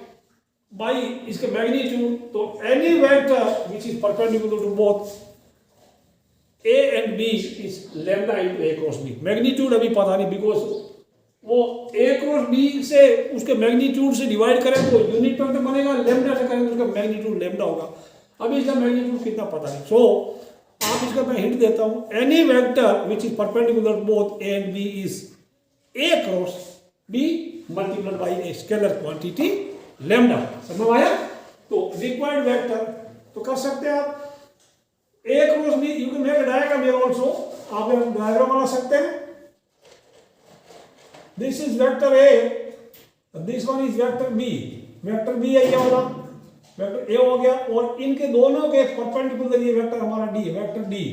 by इसके मैग्नीट्यूड, तो any vector which is perpendicular to both A and B is lambda into A cross B. Magnitude अभी पता नहीं, बिकॉज वो ए क्रॉस बी से उसके मैग्नीट्यूड से डिवाइड करें तो यूनिट वेक्टर बनेगा, लैम्डा से करें तो उसका मैग्नीट्यूड लैम्डा होगा. अभी इसका मैग्नीट्यूड कितना पता नहीं. सो आप इसका मैं हिंट देता हूं. Any vector which is perpendicular both A and B is A cross B multiplied by a scalar quantity lambda. समझ आया? तो required vector तो कर सकते हैं आप A cross B. You can make a diagram here also. आप diagram बना सकते हैं. This is vector A. This one is vector B. Vector B है ये वाला. Vector A हो गया, और इनके दोनों के परपेंडिकुलर ये वेक्टर हमारा D है, vector D.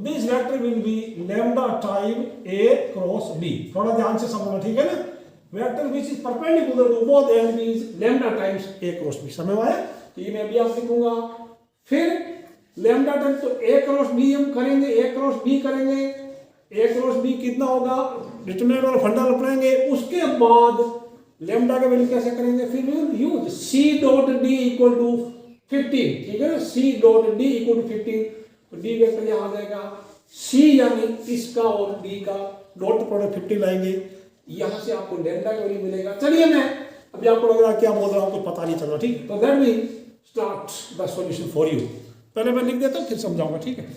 This vector will be lambda time A cross B. थोड़ा ध्यान से समझना, ठीक है ना. Vector which is perpendicular to both A and B is lambda times A cross B. समझ में आया? तो ये मैं भी आप लिखूंगा. फिर lambda टाइम्स तो A cross B हम करेंगे, A cross B करेंगे. A cross B कितना होगा? डिटरमिनेंट और फंडा अपनाएंगे. उसके बाद lambda का वैल्यू कैसे करेंगे? फिर use C dot D equal to 15. ठीक है ना. C dot D equal to 15. तो डी वेक्टर यहाँ आ जाएगा. सी यानी इसका और डी का डॉट प्रोडक्ट 50 लाएंगे. यहाँ से आपको लैम्डा का वैल्यू मिलेगा. चलिए मैं अभी आपको लग रहा है क्या बोल रहा हूँ, आपको पता नहीं चल रहा. ठीक, तो let me start the solution for you. पहले मैं लिख देता हूँ, फिर समझाऊंगा. ठीक है.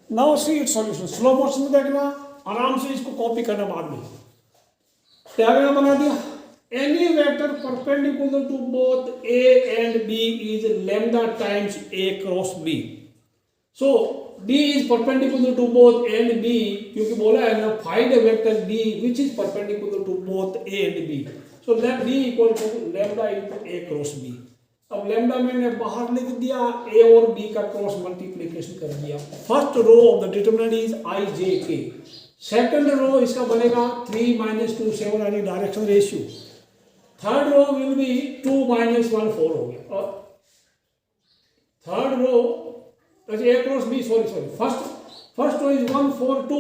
Now see it solution. Slow motion में देखना, आराम से इसको कॉपी करना. बाद में डायग्राम बना दिया. Any vector perpendicular to both A and B is lambda times A cross B. So D is perpendicular to both A and B, क्योंकि बोला है ना find a vector D which is perpendicular to both A and B. So let D equal to lambda into A cross B. अब lambda मैंने बाहर लिख दिया, A और B का क्रॉस मल्टीप्लिकेशन कर दिया. First row of the determinant is I J K. Second row इसका बनेगा 3 - 2 7 यानी direction ratio. Third row will be 2 - 1 4 हो गया. और third row A cross B, sorry, first row is 1 4 2,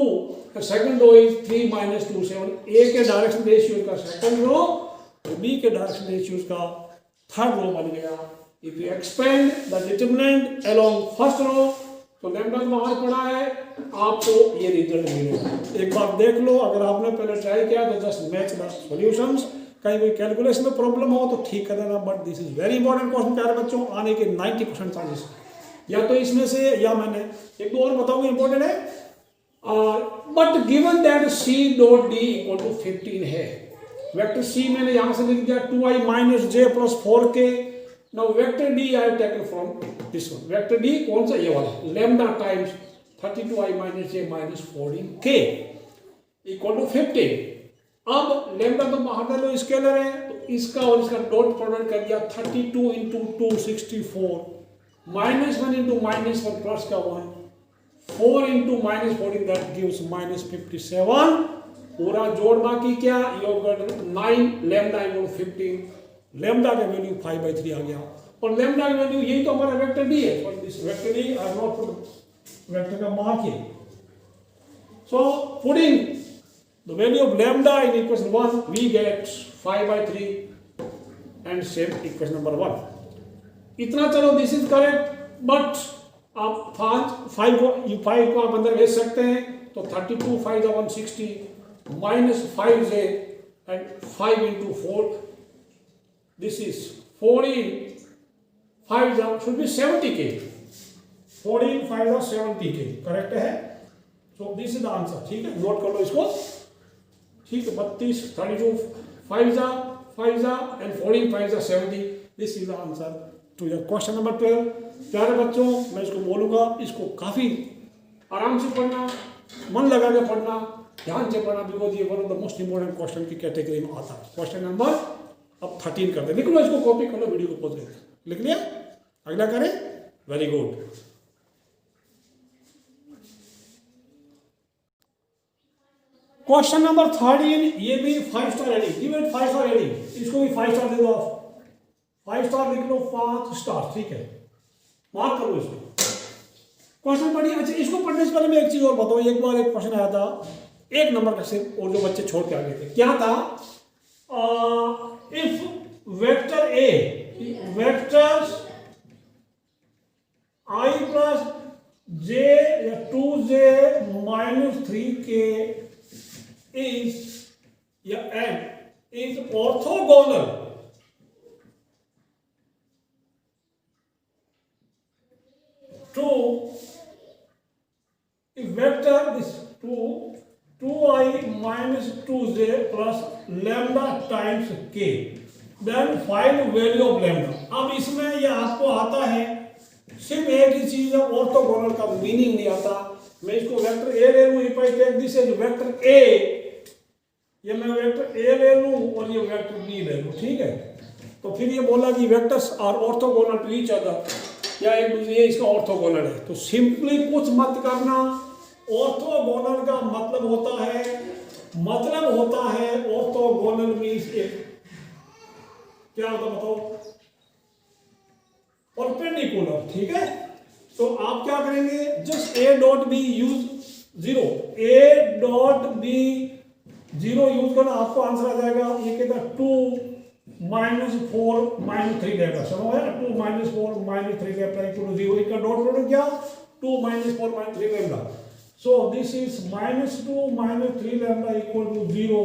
second row is 3 - 2 7. A के direction ratio का second row और B के डायरेक्शन रेशियो का थर्ड रो बन गया. If you expand the determinant along first row, तो लैम्डा बाहर पड़ा है, आपको ये रिजल्ट मिलेगा. एक बार देख लो. अगर आपने पहले ट्राई किया तो जस्ट मैच द सॉल्यूशंस. कहीं कोई कैलकुलेशन में प्रॉब्लम हो तो ठीक कर देना. But this is very important question प्यारे बच्चों. आने के 90% चांसेस या तो इसमें से, या मैंने एक दो और बताऊंगा इंपॉर्टेंट है. But given that C dot D equal to 15 है, वेक्टर सी मैंने यहां से लिख दिया 2i minus J plus 4k। Now vector D I taken from this one, vector D कौन सा, ये वाला, lambda times 32i minus J minus 14k equal to 15। अब लैम्डा तो बाहर डालो, स्केलर है, तो इसका और इसका डॉट प्रोडक्ट कर दिया 32 into 264 minus 1 into minus 1 plus का 1 4 into minus 14 that gives minus 57। पूरा जोड़ बाकी क्या, योग 9 लैम्डा इक्वल 15, लैम्डा का वैल्यू 5/3 आ गया। और लैम्डा की वैल्यू यही तो हमारा वेक्टर डी है, for this vector D I not put vector का मार्क है। So putting the value of lambda in equation 1 we get 5/3 and same equation number 1। इतना चलो दिस इज करेक्ट, बट आप 5 को आप अंदर भेज सकते हैं, तो 32 5 160 minus 5j and 5 into 4, this is 14 5 should be 70k, 14 5 70k correct है। So this is the answer, ठीक है, नोट कर लो इसको, ठीक है। 32 32 5 and 14 5 70, this is the answer to your question number 12। प्यारे बच्चों, मैं इसको बोलूंगा, इसको काफी आराम से पढ़ना, मन लगा के पढ़ना, ध्यान से पढ़ना, बिकॉज ये one of the most important question की कैटेगरी में आता है। क्वेश्चन नंबर अब 13 करते हैं, लिख लो इसको, कॉपी कर लो, वीडियो को पॉज करके लिख लिया, अगला करें, वेरी गुड। क्वेश्चन नंबर 13, ये भी 5 star rating, give it 5 star rating, इसको भी 5 स्टार दे दो आप, 5 स्टार लिख लो, 5 स्टार, ठीक है, मार्क करो इसको। क्वेश्चन पढ़िए। अच्छा, इसको पढ़ने से पहले मैं एक चीज और बताऊं, एक बार एक क्वेश्चन आया था 1 नंबर का सिर्फ, और जो बच्चे छोड़ के आ गए थे, क्या था, if vector A, vectors i plus J या 2j माइनस 3k इज या n is orthogonal to vector this 2i minus 2j plus lambda times k, then find value of lambda। अब इसमें ये आपको आता है, सिर्फ एक ही चीज है, ऑर्थोगोनल का मीनिंग नहीं आता। मैं इसको वेक्टर ए ले लूं, if I take this as vector A, ये मैं वेक्टर ए ले लूं और ये वेक्टर बी ले लूं, ठीक है, तो फिर ये बोला कि vectors are orthogonal to each other, या एक दूसरे इसका ऑर्थोगोनल है, तो सिंपली कुछ मत करना। ऑर्थोगोनल का मतलब होता है ऑर्थोगोनल मीन्स क्या होता बताओ, परपेंडिकुलर, ठीक है। तो आप क्या करेंगे, just A dot B use 0, A dot B 0 use करना, आपको आंसर आ जाएगा, ये कहता 2 माइनस 4 माइनस 3 लैम्डा, समझ आया, 2 minus 4 minus 3 lambda equal to 0, इसका डॉट प्रोडक्ट क्या, 2 minus 4 minus 3 lambda. So this is minus 2 minus 3 lambda equal to 0,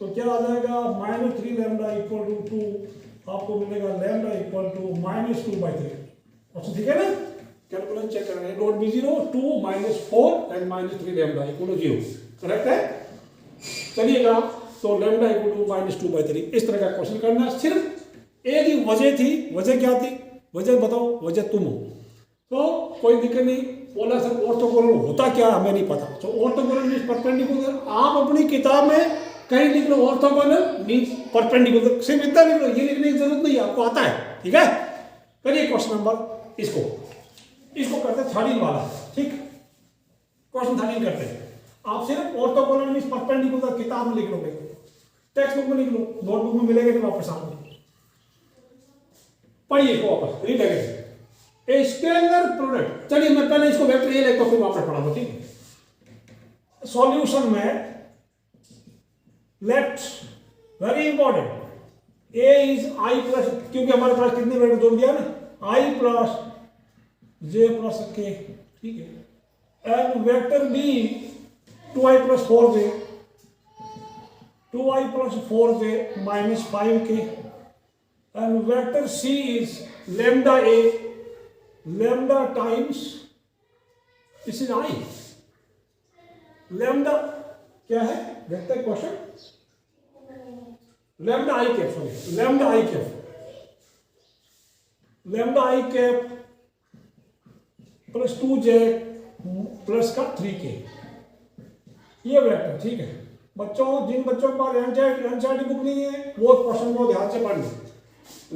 तो क्या आ जाएगा, minus 3 lambda equal to 2, आपको मिलेगा lambda equal to minus 2/3। अच्छा, ठीक है ना, कैलकुलेशन चेक करेंगे, dot B 0, 2 minus 4 and minus 3 lambda equal to 0, correct है। चलिएगा, तो lambda equal to minus 2/3, इस तरह का क्वेश्चन करना। सिर्फ एक ही वजह थी, वजह क्या थी, वजह बताओ, वजह तुम हो, तो कोई दिक्कत नहीं। बोला सर ऑर्थोगोनल होता क्या, हमें नहीं पता, तो ऑर्थोगोनल मींस परपेंडिकुलर, आप अपनी किताब में कहीं लिख लो ऑर्थोगोनल मींस परपेंडिकुलर, सिर्फ इतना लिख लो, ये लिखने की जरूरत नहीं है, आपको आता है, ठीक है। करिए क्वेश्चन नंबर, इसको करते हैं 13 वाला, ठीक, क्वेश्चन 13 करते हैं। आप सिर्फ ऑर्थोगोनल मींस परपेंडिकुलर किताब में लिख लोगे, टेक्स्ट बुक में लिख लो, नोटबुक में मिलेगा तो वापस आपको पढ़िए, इसको वापस read again. A scalar product, चलिए मैं पहले इसको वेक्टर ए लेता हूं, फिर वापस पढ़ा दो, ठीक है। सॉल्यूशन में let's, very important, A is I plus, क्योंकि हमारे पास कितने वेक्टर जोड़ दिया ना, आई प्लस जे प्लस के, ठीक है, and vector B 2i plus 4j, 2i plus 4j minus 5k, and vector C is lambda a, lambda times, this is I, lambda क्या है, देखते हैं question. Lambda I cap, sorry lambda I cap plus 2j plus का 3k, ये vector, ठीक है। बच्चों, जिन बच्चों के पास एनसीईआरटी बुक नहीं है वो क्वेश्चन को ध्यान से पढ़ना।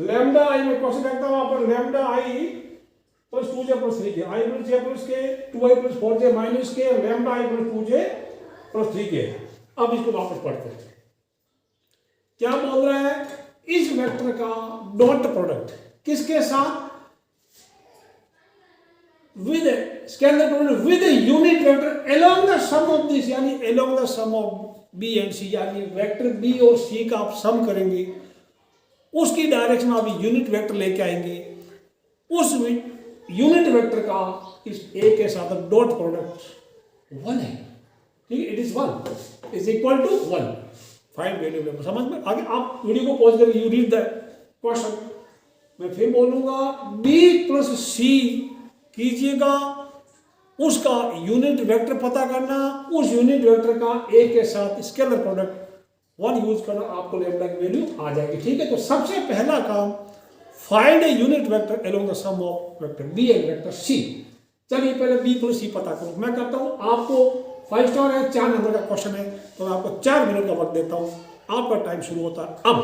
लैम्डा आई में क्वेश्चन देखता हूं, वहां पर lambda I plus 2j plus 3k, I plus j plus k, 2i plus 4j minus k, lambda I plus 2j plus 3k। अब इसको वापस पढ़ते हैं, क्या बोल रहा है, इस वेक्टर का डॉट प्रोडक्ट किसके साथ, with scalar product with unit vector along the sum of this, यानी along the sum of B and C, यानी वेक्टर बी और सी का आप सम करेंगे, उसकी डायरेक्शन में आप यूनिट वेक्टर लेके आएंगे, उस यूनिट वेक्टर का इस ए के साथ डॉट प्रोडक्ट 1 है, ठीक है, it is 1 is equal to 1, find value. समझ में आगे, आप वीडियो को पॉज करके यू रीड द क्वेश्चन। मैं फिर बोलूंगा, बी प्लस सी कीजिएगा, उसका यूनिट वेक्टर पता करना, उस यूनिट वेक्टर का ए के साथ स्केलर प्रोडक्ट 1 यूज करना, आपको लैम्डा की वैल्यू आ जाएगी, ठीक है। तो सबसे पहला काम, find a unit vector along the sum of vector B and vector C. चलिए पहले बी प्लस सी पता करो, मैं करता हूं, आपको 5 स्टार है, 4 नंबर का क्वेश्चन है, तो मैं आपको 4 मिनट का वक्त देता हूं, आपका टाइम शुरू होता है अब।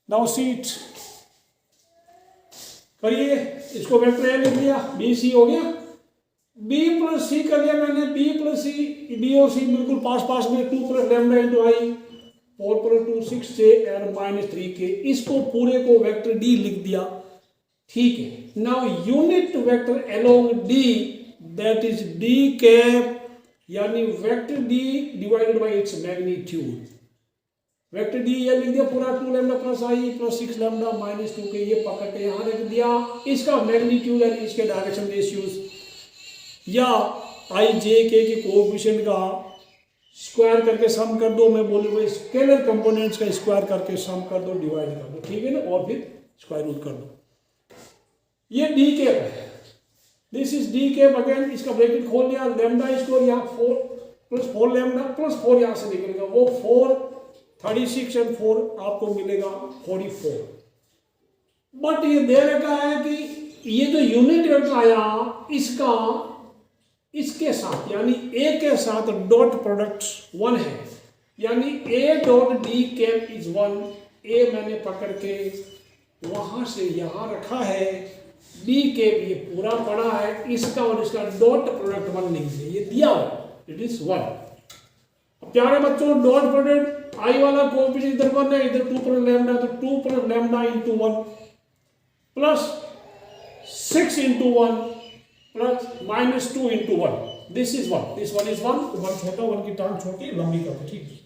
नाउ सीट करिए, इसको वेक्टर ए लिख लिया, बी सी हो गया, बी प्लस सी कर लिया मैंने, बी प्लस सी, बी और सी बिल्कुल पास में, 2 प्लस लैम्डा इंटू आई, 4 प्लस 2 6j और माइनस 3k, इसको पूरे को वेक्टर डी लिख दिया, ठीक है। Now unit vector along D, that is D cap, यानी vector D divided by its magnitude, vector D ये लिख दिया पूरा, 2 lambda plus I plus 6 lambda minus 2k, ये पकड़ के यहां लिख दिया, इसका मैग्नीट्यूड यानी इसके डायरेक्शन रेशियोज, या आई जे के कोएफिशिएंट का स्क्वायर करके सम कर दो, मैं बोलूंगा स्केलर कंपोनेंट्स का स्क्वायर करके सम कर दो, डिवाइड कर दो, ठीक है ना, और फिर स्क्वायर रूट कर दो। ये डी कैप है, this is D cap, again इसका ब्रैकेट खोल लिया, लैम्डा स्क्वायर यहाँ 4 प्लस 4 लैम्डा प्लस 4 यहाँ से निकलेगा, वो 4 36 एंड 4 आपको मिलेगा 44। बट ये दे रखा है कि ये जो यूनिट वेक्टर आया इसका इसके साथ यानी ए के साथ डॉट प्रोडक्ट 1 है, यानी ए डॉट डी कैप इज 1, ए मैंने पकड़ के वहां से यहां रखा है, डी कैप ये पूरा पड़ा है, इसका और इसका डॉट प्रोडक्ट 1 लिख दिया, ये दिया हुआ इट इज 1। प्यारे बच्चों, डॉट प्रोडक्ट आई वाला कोएफिशिएंट इधर 1 है, इधर 2 प्लस लैम्डा, तो 2 plus lambda into 1 plus 6 into 1 plus minus 2 into 1, this is 1, this 1 is 1, 1 छोटा, 1 की टांग छोटी लंबी करके, ठीक है।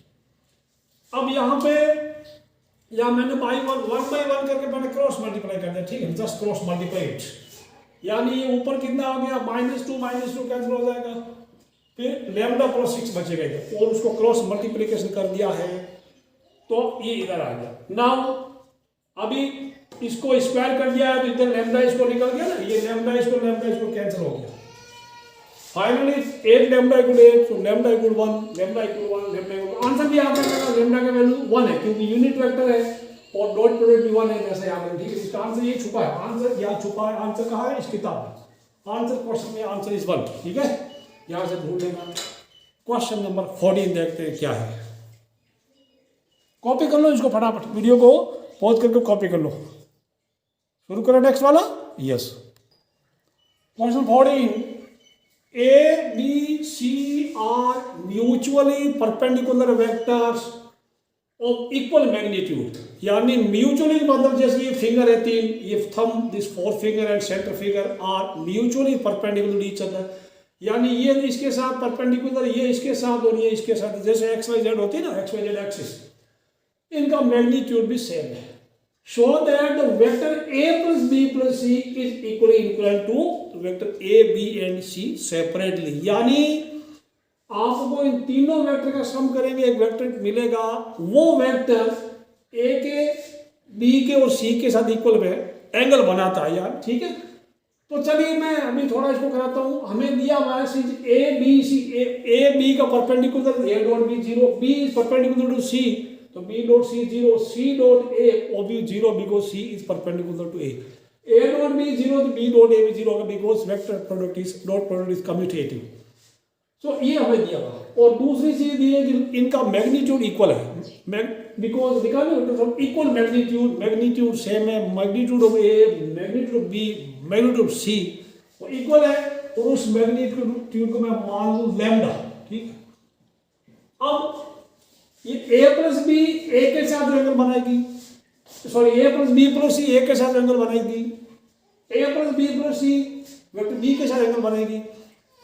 अब यहाँ पे या मैंने बाई 1 बाई 1 करके मैंने क्रॉस मल्टीप्लाई कर दिया, ठीक है, जस्ट क्रॉस मल्टीप्लाई, यानी ये ऊपर कितना हो गया, -2 कैंसिल हो जाएगा, फिर लैम्डा प्लस 6 बचेगा इधर, और उसको क्रॉस मल्टीप्लिकेशन कर दिया है तो ये इधर आ गया। नाउ अभी इसको स्क्वायर कर दिया है तो इधर लैम्डा इसको निकल गया ना, ये लैम्डा इसको कैंसिल हो गया, फाइनली 8 लैम्डा इक्वल 8, तो lambda equal 1, lambda equal 1, lambda equal, answer भी आता है, लैम्डा का वैल्यू 1 है क्योंकि यूनिट वेक्टर है और डॉट प्रोडक्ट भी 1 है, जैसे याद रखें, ठीक है। इसका आंसर ये छुपा है, आंसर यहाँ छुपा है, आंसर कहाँ है, इस किताब में, आंसर क्वेश्चन में आंसर इज 1, ठीक है, यहां से ढूंढ लेना। क्वेश्चन नंबर 14 देखते हैं क्या है, कॉपी कर लो इसको फटाफट, वीडियो को पॉज करके कॉपी कर लो, शुरू करें नेक्स्ट वाला, yes. Question 14, A B C are mutually perpendicular vectors of equal magnitude, यानी म्यूचुअली मतलब जैसे ये फिंगर है 3, ये thumb, this 4 finger and centre finger are mutually perpendicular each other, यानी ये इसके साथ परपेंडिकुलर, ये इसके साथ और ये इसके साथ, जैसे एक्स वाई जेड होती है ना, एक्स वाई जेड एक्सिस, इनका मैग्नीट्यूड भी सेम है। Show that the vector A plus B plus C is equally equal to vector A B and C separately, यानी आपको इन तीनों वेक्टर का सम करेंगे, एक वेक्टर मिलेगा, वो वेक्टर ए के बी के और सी के साथ इक्वल में एंगल बनाता है यार, ठीक है। तो चलिए मैं अभी थोड़ा इसको कराता हूँ। हमें दिया हुआ है A B C, A B का perpendicular, A dot B zero, B is perpendicular to C, तो B dot C zero, C dot A obvious zero because C is perpendicular to A dot B zero, तो B dot A भी zero because vector product is dot product is commutative. So ये हमें दिया हुआ। और दूसरी चीज दी है कि इनका मैग्नीट्यूड इक्वल है, बिकॉज निकालो इक्वल मैग्नीट्यूड, मैग्नीट्यूड सेम है, magnitude of A, magnitude of B, magnitude of C वो इक्वल है, और उस मैग्नीट्यूड को मैं मान लूं लैम्डा, ठीक। अब ये a प्लस बी ए के साथ एंगल बनाएगी, sorry a plus B plus C A के साथ एंगल बनाएगी, a plus B plus C vector B के साथ एंगल बनाएगी,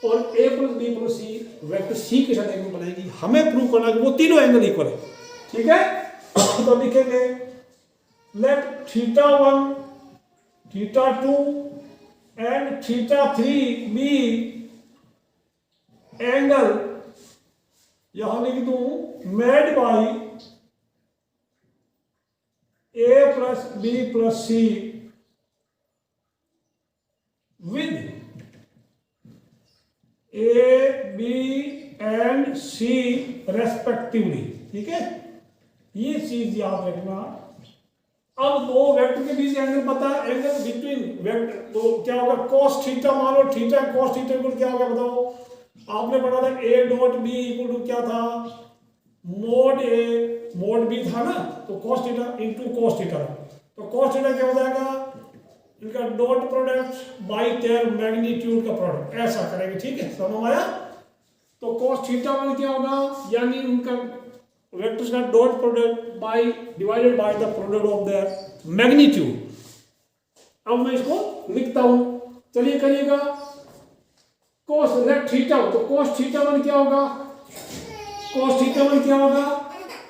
और a plus B plus C vector C के साथ एंगल बनाएगी। हमें प्रूव करना है कि वो तीनों एंगल इक्वल है, ठीक है। तो लिखेंगे let theta 1, theta 2 and theta 3 be angle, यहां लिख दूं made by A plus B plus C with A B and C respectively, ठीक है। ये चीज याद रखना। अब दो वेक्टर के बीच एंगल पता है, एंगल बिटवीन वेक्टर, तो क्या होगा cos थीटा, मान लो थीटा cos थीटा इक्वल क्या होगा बताओ। आपने पढ़ा था a dot B equal to क्या था, मोड ए मोड बी था ना, तो cos theta into cos theta, तो cos थीटा क्या हो जाएगा, इनका dot product by there magnitude का प्रोडक्ट, ऐसा करेंगे, ठीक है, समझ आया। तो cos थीटा 1 क्या होगा, यानी उनका वेक्टर्स का dot product by divided by the product of their magnitude. अब मैं इसको लिखता हूं, चलिए करिएगा। cos लेट थीटा, तो cos थीटा 1 क्या होगा, cos थीटा 1 क्या होगा,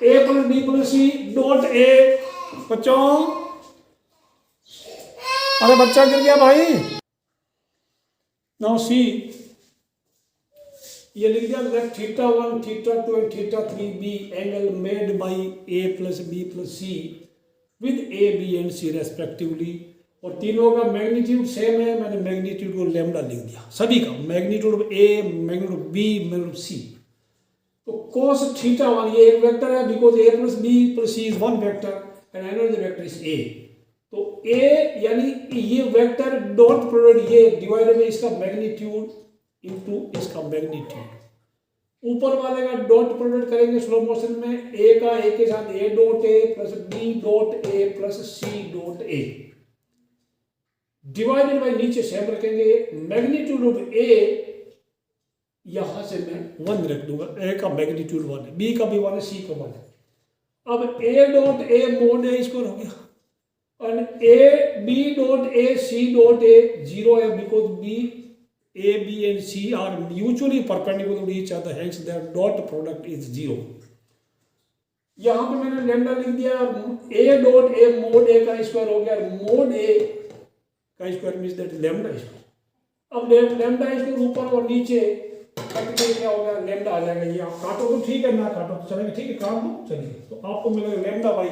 a plus B plus C dot A, बच्चों अरे बच्चा गिर गया भाई, नाउ सी, ये लिख दिया let theta 1, theta 2 and theta 3 be angle made by A plus B plus C with A B and C respectively, और तीनों का मैग्नीट्यूड सेम है, मैंने मैग्नीट्यूड को लैम्डा लिख दिया, सभी का magnitude of A, magnitude of B, magnitude of C. तो cos थीटा 1 ये एक वेक्टर है because A plus B plus C is one vector and another vector is A, तो ए यानी ये वेक्टर डॉट प्रोडक्ट ये डिवाइडेड बाय इसका magnitude into इसका मैग्नीट्यूड, ऊपर वाले का डॉट प्रोडक्ट करेंगे स्लो मोशन में, ए का ए के साथ A dot A plus B dot A plus C dot A, divided by नीचे सेम रखेंगे, मैग्नीट्यूड ऑफ ए यहां से मैं 1 रख दूंगा, ए का मैग्नीट्यूड 1 है, बी का भी 1 है, सी का 1 है। अब A dot A mod A square हो गया, और A B dot A C dot A 0 है because B A, B and C are mutually perpendicular to each other, hence their dot product is 0। यहाँ पे मैंने लैम्डा लिख दिया, A dot A mode A का स्क्वायर हो गया, mode A का square means that lambda square. अब लैम्डा स्क्वायर ऊपर और नीचे कट के क्या हो गया, लैम्डा आ जाएगा। ये आप काटो तो ठीक है, ना काटो तो चलेगा, ठीक है, काट दो चलिए, तो आपको मिलेगा lambda by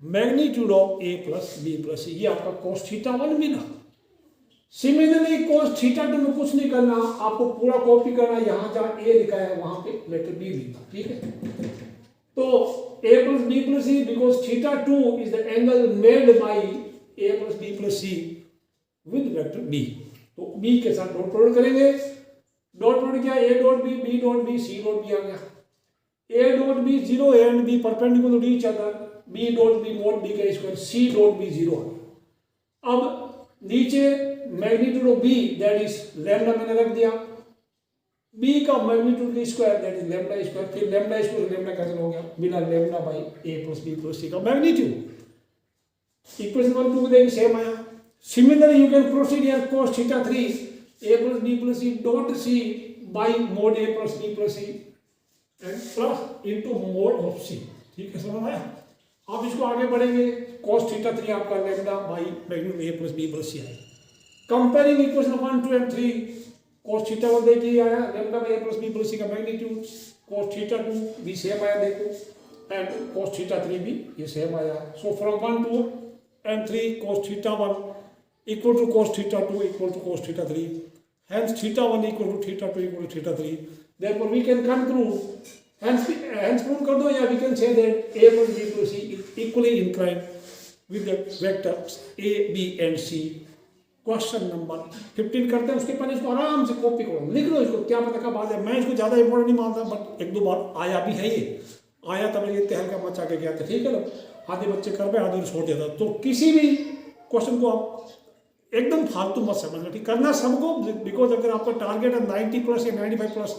magnitude of A plus B plus C, ये आपका cos थीटा 1 मिला। सिमिलरली cos थीटा 2 में कुछ नहीं करना, आपको पूरा कॉपी करना, यहां जहां ए लिखा है वहां पे लेटर बी लिखना, ठीक है। तो a plus B plus C because theta 2 is the angle made by a plus B plus C with vector b, तो b के साथ डॉट प्रोडक्ट करेंगे, डॉट प्रोडक्ट क्या है, a dot b dot b c dot b आ गया, a dot b 0 and b perpendicular to each other, b dot b mod b का square c dot b 0 आ गया। अब नीचे magnitude of B that is lambda मैंने रख दिया, बी का मैग्नीट्यूड का square that is lambda square, फिर लैम्डा स्क्वायर लैम्डा कैंसिल हो गया, मिला lambda by A plus B plus सी का मैग्नीट्यूड। इक्वेशन 1 2 देखें सेम आया। Similarly you can proceed here cos theta 3 A plus B plus C dot C by mod A plus B plus C and plus into mod of C, ठीक है, समझ आया। आप इसको आगे बढ़ेंगे, cos थीटा 3 आपका lambda by magnitude A plus B plus C आएगा। Comparing equation 1 2 and 3, cos theta 1 देखिए आया lambda by A plus B plus सी का मैग्नीट्यूड, cos थीटा 2 भी सेम आया देखो, एंड cos थीटा 3 भी ये सेम आया। सो from 1 2 and 3 cos theta 1 equal to cos theta 2 equal to cos theta 3. Hence theta 1 equal to theta 2 equal to theta 3. Therefore we can conclude, hence prove कर दो, या we can say that A plus B plus C is equally inclined with the vectors A, B and C. Question number 15 करते हैं, उसके पहले इसको आराम से कॉपी करो, लिख लो इसको, क्या पता कब आ जाए। मैं इसको ज़्यादा इंपॉर्टेंट नहीं मानता, बट एक दो बार आया भी है, ये आया तब ये तहलका मचा के गया था, ठीक है ना। आधे बच्चे कर पे आधे छोड़ देता। तो किसी भी क्वेश्चन को आप एकदम फालतू मत समझना, ठीक, करना सबको, बिकॉज अगर आपका टारगेट है 90 प्लस या 95 प्लस,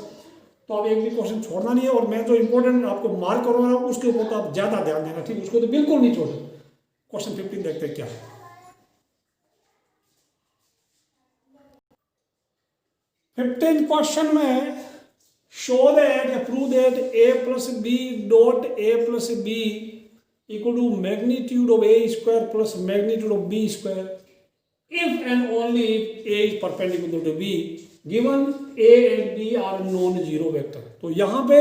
तो आप एक भी क्वेश्चन छोड़ना नहीं है। और मैं जो इंपॉर्टेंट आपको मार्क करूँगा उसके ऊपर तो आप ज़्यादा ध्यान देना, ठीक, उसको तो बिल्कुल नहीं छोड़ना। क्वेश्चन 15 देखते हैं क्या है। 15 क्वेश्चन में शो दैट या prove that a plus B dot a plus B equal to magnitude of a square plus magnitude of b square if and only if a is perpendicular to b given a and b are non-zero vector। तो यहाँ पे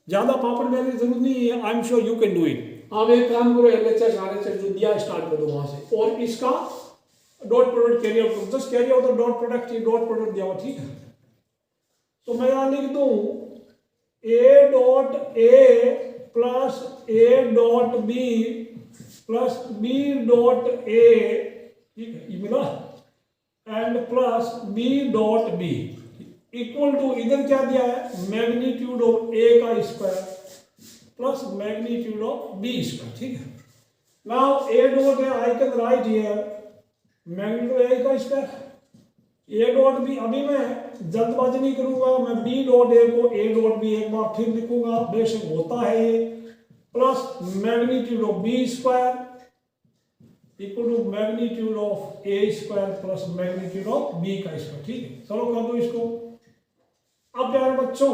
ज़्यादा पापड़ बेलने की जरूरत नहीं है, I am sure you can do it. आप एक काम करो, LHS RHS जो दिया स्टार्ट कर दो वहाँ से, और इसका डॉट प्रोडक्ट कैरी आउट करो, just carry out the dot product, dot product दिया हुआ, ठीक है। तो मैं यहाँ लिख दूँ a dot a plus a dot b plus b dot a, ठीक है, ये मिला, and plus b dot b equal to, इधर क्या दिया है, मैग्नीट्यूड ऑफ a का square plus magnitude of b square, ठीक है। नाउ a डॉट है, I can write here magnitude a का स्क्वायर, a डॉट b, अभी मैं जल्दबाजी नहीं करूंगा, मैं b डॉट a को a डॉट b एक बार फिर लिखूंगा, बेशक होता है ये, plus magnitude of b square equal to magnitude of a square plus magnitude of b का स्क्वायर, ठीक है। चलो कर दो इसको। अब प्यारे बच्चों,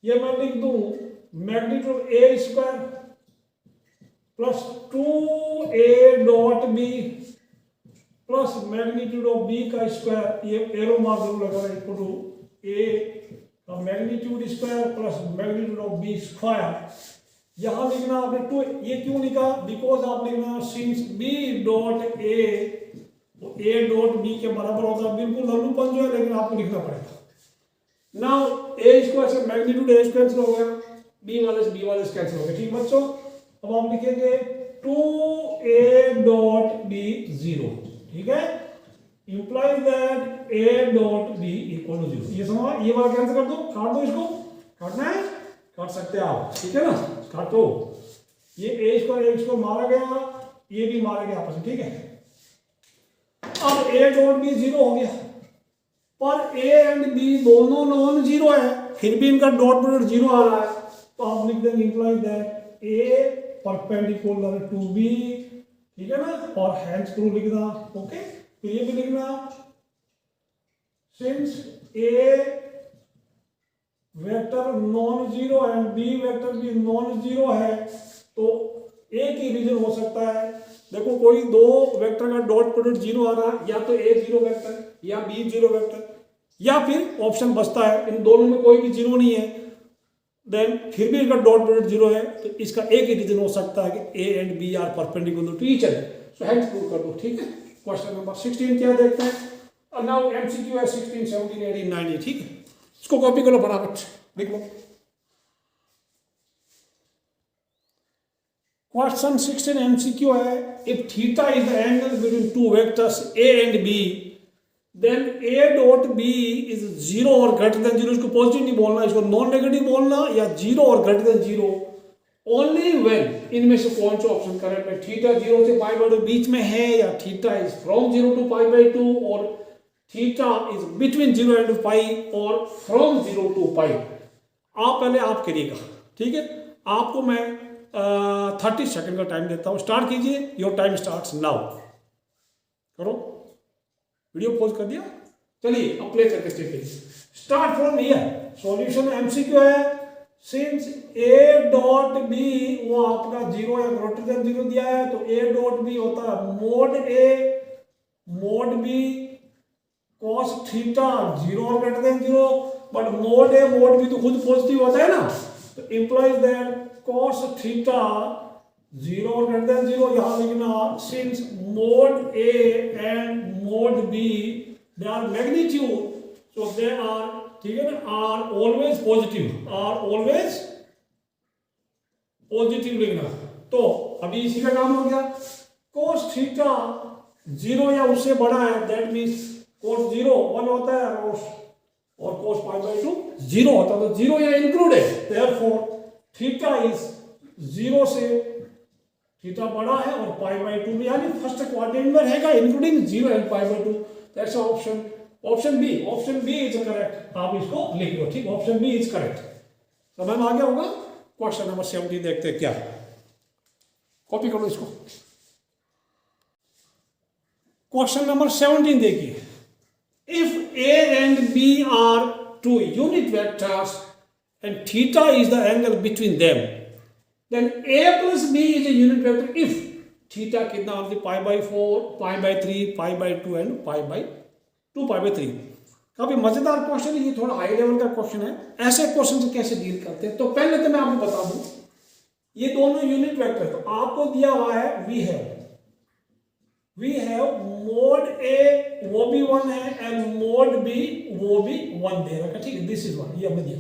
ये मैं लिख दूं magnitude a square plus 2a dot b plus magnitude of b का स्क्वायर, ये एरो मार्क जरूर लगा है, इक्वल टू a का magnitude square plus magnitude of b square. यहां लिखना आपने टू, ये क्यों लिखा, बिकॉज आप लिखना सिंस b डॉट a, तो a डॉट b के बराबर होता है, बिल्कुल लल्लूपन जो है, लेकिन आपको लिखना पड़ेगा। नाउ a स्क्वायर से मैग्नीट्यूड a स्क्वायर कैंसिल हो गया, b वाले कैंसिल हो गया, ठीक बच्चों। अब आप लिखेंगे 2a डॉट b 0, ठीक है, implies that a dot b equal to 0। ये समझ, ये वाला कैंसिल कर दो, काट दो, इसको काटना है काट सकते हैं आप, ठीक है ना, काटो। ये a स्क्वायर मारा गया, ये भी मारा गया आपस में, ठीक है। अब a डॉट b 0 हो गया, पर a एंड b दोनों नॉन जीरो है, फिर भी इनका डॉट प्रोडक्ट 0 आ रहा है, तो आप लिख देंगे implies that a perpendicular to b, ठीक है ना, और हैंस प्रूफ लिखना, ओके। तो ये भी लिखना since a vector non zero and b vector भी नॉन जीरो है, तो एक ही रीजन हो सकता है। देखो कोई दो वेक्टर का डॉट प्रोडक्ट 0 आ रहा है, या तो a 0 वेक्टर या b 0 वेक्टर, या फिर ऑप्शन बचता है इन दोनों में कोई भी 0 नहीं है, देन फिर भी इनका डॉट प्रोडक्ट 0 है, तो इसका एक ही रीजन हो सकता है कि a and b are perpendicular to each other. So hence prove कर दो, ठीक है। क्वेश्चन नंबर 16 क्या देखते हैं, और नाउ एमसीक्यू है 16, 17, 18, 19, ठीक है। इसको कॉपी करो फटाफट, लिख लो। क्वेश्चन 16 एमसीक्यू है, if theta is the angle between two vectors a and b, then a dot b इज 0 और ग्रेटर देन 0। इसको पॉजिटिव नहीं बोलना, इसको नॉन नेगेटिव बोलना, या 0 और ग्रेटर देन 0 ओनली व्हेन, इनमें से कौन सा ऑप्शन करेक्ट है, थीटा 0 से π/2 बीच में है, या थीटा इज फ्रॉम 0 टू π/2, और theta is between 0 and pi, और फ्रॉम 0 टू पाई। आप पहले आप करिएगा, ठीक है। आपको मैं 30 सेकंड का टाइम देता हूं, स्टार्ट कीजिए, योर टाइम स्टार्ट्स नाउ। करो, वीडियो पॉज कर दिया, चलिए अब प्ले करके start from here. Solution MCQ है, सिंस a डॉट b वो आपका 0 या ग्रेटर देन 0 दिया है, तो a डॉट b होता है mode a mod b cos theta 0 और greater than 0, but mode a mod b तो खुद पॉजिटिव होता है ना, तो इंप्लाइज दैट cos थीटा 0 और ग्रेटर देन 0, यहाँ लिखना since mod A and mod B they are magnitude, so they are, ठीक है ना, आर ऑलवेज पॉजिटिव लिखना। तो अभी इसी का काम हो गया। कोस थीटा 0 या उससे बड़ा है, दैट मीन्स कोस 0 1 होता है और कोस π/2 0 होता है, तो 0 या इंक्लूड है, देयरफॉर थीटा इज 0 से थीटा बड़ा है और π/2 में, यानी फर्स्ट क्वाड्रेंट में रहेगा including 0 and π/2। That's option B is correct. आप इसको लिख लो, ठीक, ऑप्शन बी इज करेक्ट। समझ में आ गया होगा। क्वेश्चन नंबर 17 देखते हैं क्या है, कॉपी करो इसको। क्वेश्चन नंबर 17 देखिए, if A and B are two unit vectors and theta is the angle between them, then a plus b is a unit vector if theta कितना होती है, π/4, π/3, π/2 and π/2, π/3। काफी मजेदार क्वेश्चन है ये, थोड़ा हाई लेवल का क्वेश्चन है। ऐसे क्वेश्चन से कैसे डील करते हैं, तो पहले तो मैं आपको बता दूं, ये दोनों यूनिट वेक्टर, तो आपको दिया हुआ है वी हैव मोड ए वो भी 1 है एंड मोड बी वो भी 1 दे रखा, ठीक है, दिस इज 1, ये हमें दिया।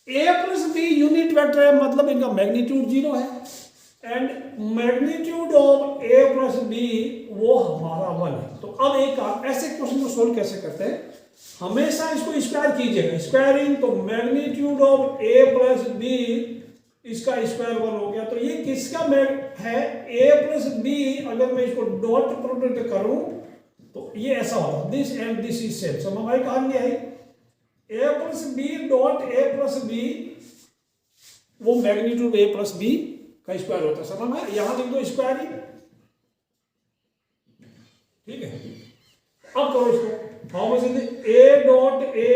A plus B unit vector है, मतलब इनका मैग्नीट्यूड 0 है and magnitude of A plus B वो हमारा 1 है। तो अब एक आप ऐसे क्वेश्चन को सोल्व कैसे करते हैं, हमेशा इसको स्क्वायर कीजिएगा, स्क्वायरिंग, तो magnitude of A plus B इसका स्क्वायर 1 हो गया। तो ये किसका है, ए प्लस बी, अगर मैं इसको डॉट प्रोडक्ट करूं तो ये ऐसा होगा, this and this is same. समझ में कहानी आई, A plus B dot A plus B वो मैग्नीट्यूड ए प्लस बी का स्क्वायर होता है। समझ में, यहां लिख दो स्क्वायर ही, ठीक है। अब करो इसको, how much is A dot A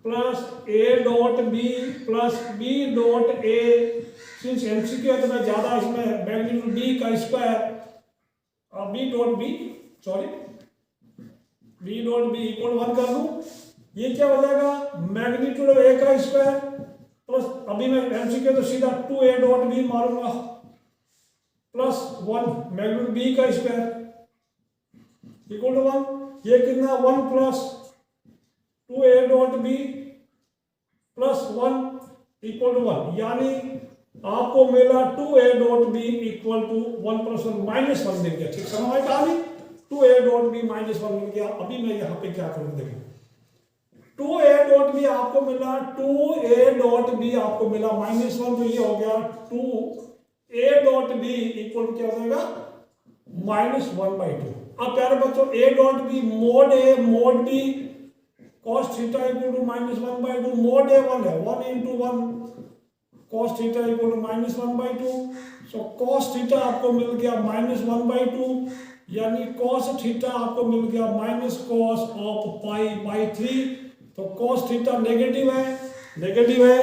plus A dot B plus B dot A, since MCQ है तो मैं ज्यादा इसमें मैग्नीट्यूड बी का square B dot B equal 1 कर दूं, ये क्या हो जाएगा, मैग्नीट्यूड ऑफ ए का स्क्वायर प्लस, अभी मैं एमसीक्यू तो सीधा 2a डॉट बी मारूंगा प्लस 1 मैग्नीट्यूड बी का स्क्वायर इक्वल टू 1, ये कितना 1 plus 2a dot B plus 1 equal to 1, यानी आपको मिला 2a dot B equal to 1 plus 1 minus 1 मिल गया, ठीक, समझ में कहानी, 2a डॉट बी माइनस 1 मिल गया। अभी मैं यहाँ पे क्या करूँ, देखो 2a डॉट बी आपको मिला, 2a डॉट बी आपको मिला माइनस 1, तो ये हो गया 2a dot B equal to क्या हो जाएगा, -1/2। अब प्यारे बच्चों, a dot B mod a mod b cos theta equal to -1/2, mod a 1 है, 1 into 1 cos theta equal to -1/2, so cos theta आपको मिल गया -1/2, यानी cos थीटा आपको मिल गया माइनस cos ऑफ π/3, तो cos थीटा नेगेटिव है,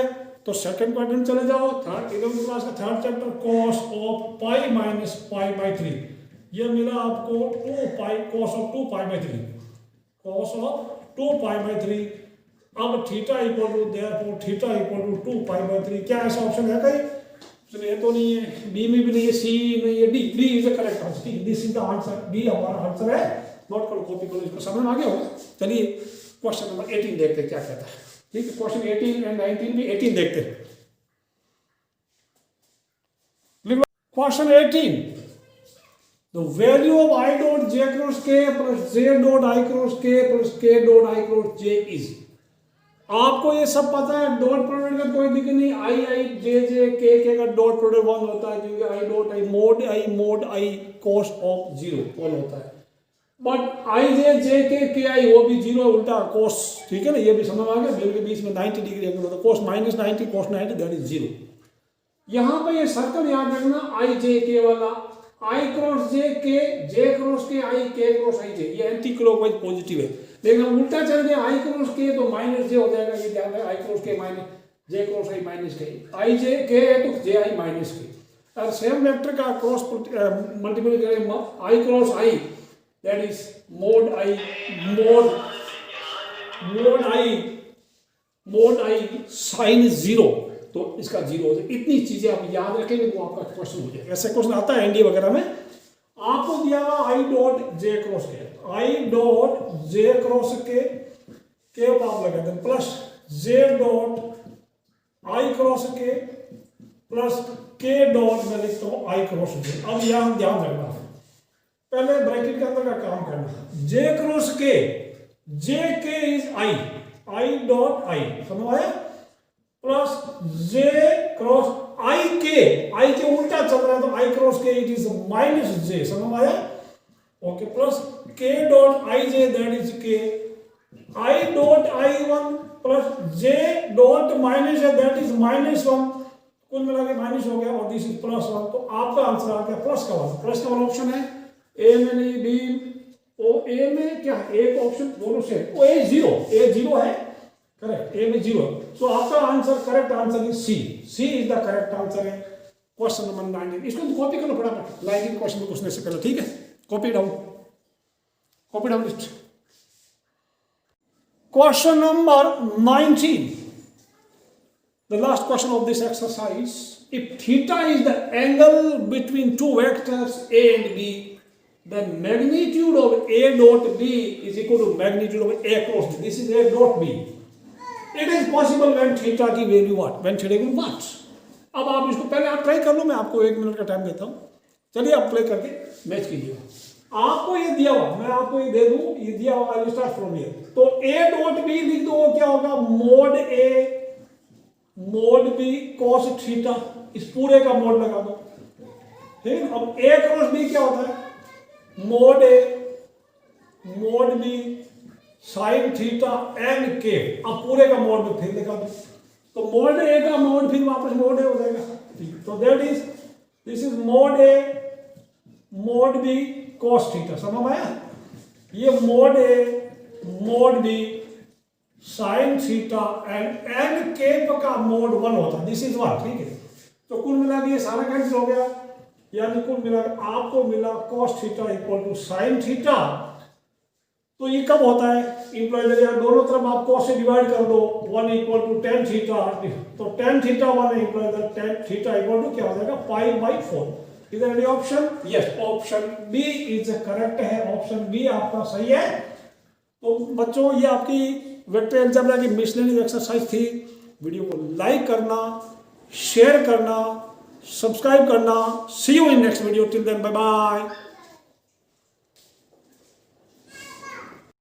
तो सेकंड क्वाड्रेंट चले जाओ, 11th क्लास का third chapter, cos of π minus π/3, ये मिला आपको 2π cos ऑफ 2π/3, cos ऑफ 2π/3। अब theta equal to, therefore theta equal to 2π/3। क्या ऐसा ऑप्शन है कहीं, ये तो नहीं है, बी में भी नहीं है, सी नहीं है, D is the correct answer, ठीक, this is the answer, D हमारा आंसर है। नोट करो, कॉपी करो, इसको समझ में आ गया होगा। चलिए क्वेश्चन नंबर 18 देखते हैं क्या कहता है, ठीक है, क्वेश्चन 18 एंड 19 भी 18 देखते हैं। Question 18, the value of I dot j cross k plus j dot I cross k plus k dot I cross j is, आपको ये सब पता है, डॉट प्रोडक्ट का कोई दिक्कत नहीं, आई जे के का डॉट प्रोडक्ट 1 होता है, क्योंकि आई dot I mode I cos of 0 1 होता है, बट आई जे के आई वो भी 0 उल्टा कॉस, ठीक है ना, ये भी समझ आ गया, के बीच में 90 डिग्री एंगल होता है, कॉस -90 कॉस 90 दैट इज 0। यहाँ पे ये सर्कल याद रखना, आई जे के वाला, आई क्रॉस जे क्रॉस के आई, के क्रॉस आई जे, ये एंटी क्लॉकवाइज पॉजिटिव है, लेकिन हम उल्टा चल गए, आई क्रॉस के तो माइनस जे हो जाएगा, ये ध्यान रखें, आई क्रॉस के माइनस जे क्रॉस आई माइनस के, आई जे के है तो जे आई माइनस के, और सेम वेक्टर का क्रॉस मल्टीप्लाई करें, I cross I that is mod I sine 0, तो इसका 0 हो जाए। इतनी चीजें आप याद रखेंगे तो आपका क्वेश्चन हो जाएगा। ऐसे क्वेश्चन आता है एनडीए वगैरह में, आपको दिया हुआ आई डॉट जे क्रॉस के, आई डॉट जे क्रॉस के आप लगा दें plus J dot I cross के प्लस के डॉट मैं लिखता हूं आई क्रॉस जे। अब यहां ध्यान रखना, पहले ब्रैकेट के अंदर का काम करना, जे क्रॉस के, जे के इज आई डॉट आई, समझ आया, प्लस जे क्रॉस आई के उल्टा चल रहा है तो I cross K it is minus J, समझ आया, okay, plus K dot I J that is K, I dot I one plus J dot minus है दैट इज -1, कुल मिला के माइनस हो गया और दिस इज +1, तो आपका आंसर आ गया प्लस का 1। प्लस का 1 ऑप्शन है, ए में नहीं बी, ओ ए में क्या है, एक ऑप्शन दोनों से, ओ ए 0 है, करेक्ट, ए में 0, सो आपका answer, correct answer is C is the correct answer है क्वेश्चन नंबर 19। इसको तो कॉपी करना पड़ा 19 क्वेश्चन में पूछने से पहले, ठीक है, copy down list. Question number 19, the last question of this exercise, if theta is the angle between two vectors a and b, then magnitude of a dot b is equal to magnitude of a cross b. This is a dot b. It is possible when theta की value what? When theta equal what? अब आप इसको पहले आप try कर लो, मैं आपको 1 minute का टाइम देता हूँ, चलिए आप प्ले करके मैच कीजिएगा। आपको ये दिया हुआ, मैं आपको ये दे दूँ, ये दिया हुआ, आई स्टार्ट फ्रॉम हियर, तो a डॉट b लिख दो, क्या होगा, मोड बी कॉस थीटा, इस पूरे का मोड लगा दो, ठीक है। अब ए क्रॉस बी क्या होता है, mod A mod B sine theta N के, अब पूरे का मोड में फिर लगा दो, तो मोड ए का मोड फिर वापस मोड ए हो जाएगा, तो that is this is mod A mod B cos theta, समझ आया, ये mod A mod B sine theta and N cap का मोड 1 होता है, दिस इज 1, ठीक है। तो कुल मिला के ये सारा कैंसिल हो गया, यानी कुल मिला के आपको मिला cos theta equal to sine theta. तो ये कब होता है, इंप्लॉय यार दोनों तरफ आप cos से डिवाइड कर दो, 1 इक्वल टू tan थीटा, तो tan theta 1 implies tan theta equal to क्या हो जाएगा, π/4। इधर any option, yes, option B is correct है, ऑप्शन बी आपका सही है। तो बच्चों ये आपकी वेक्टर अलजेब्रा की मिसलेनियस एक्सरसाइज थी। वीडियो को लाइक करना, शेयर करना, सब्सक्राइब करना। See you in next video, till then bye bye.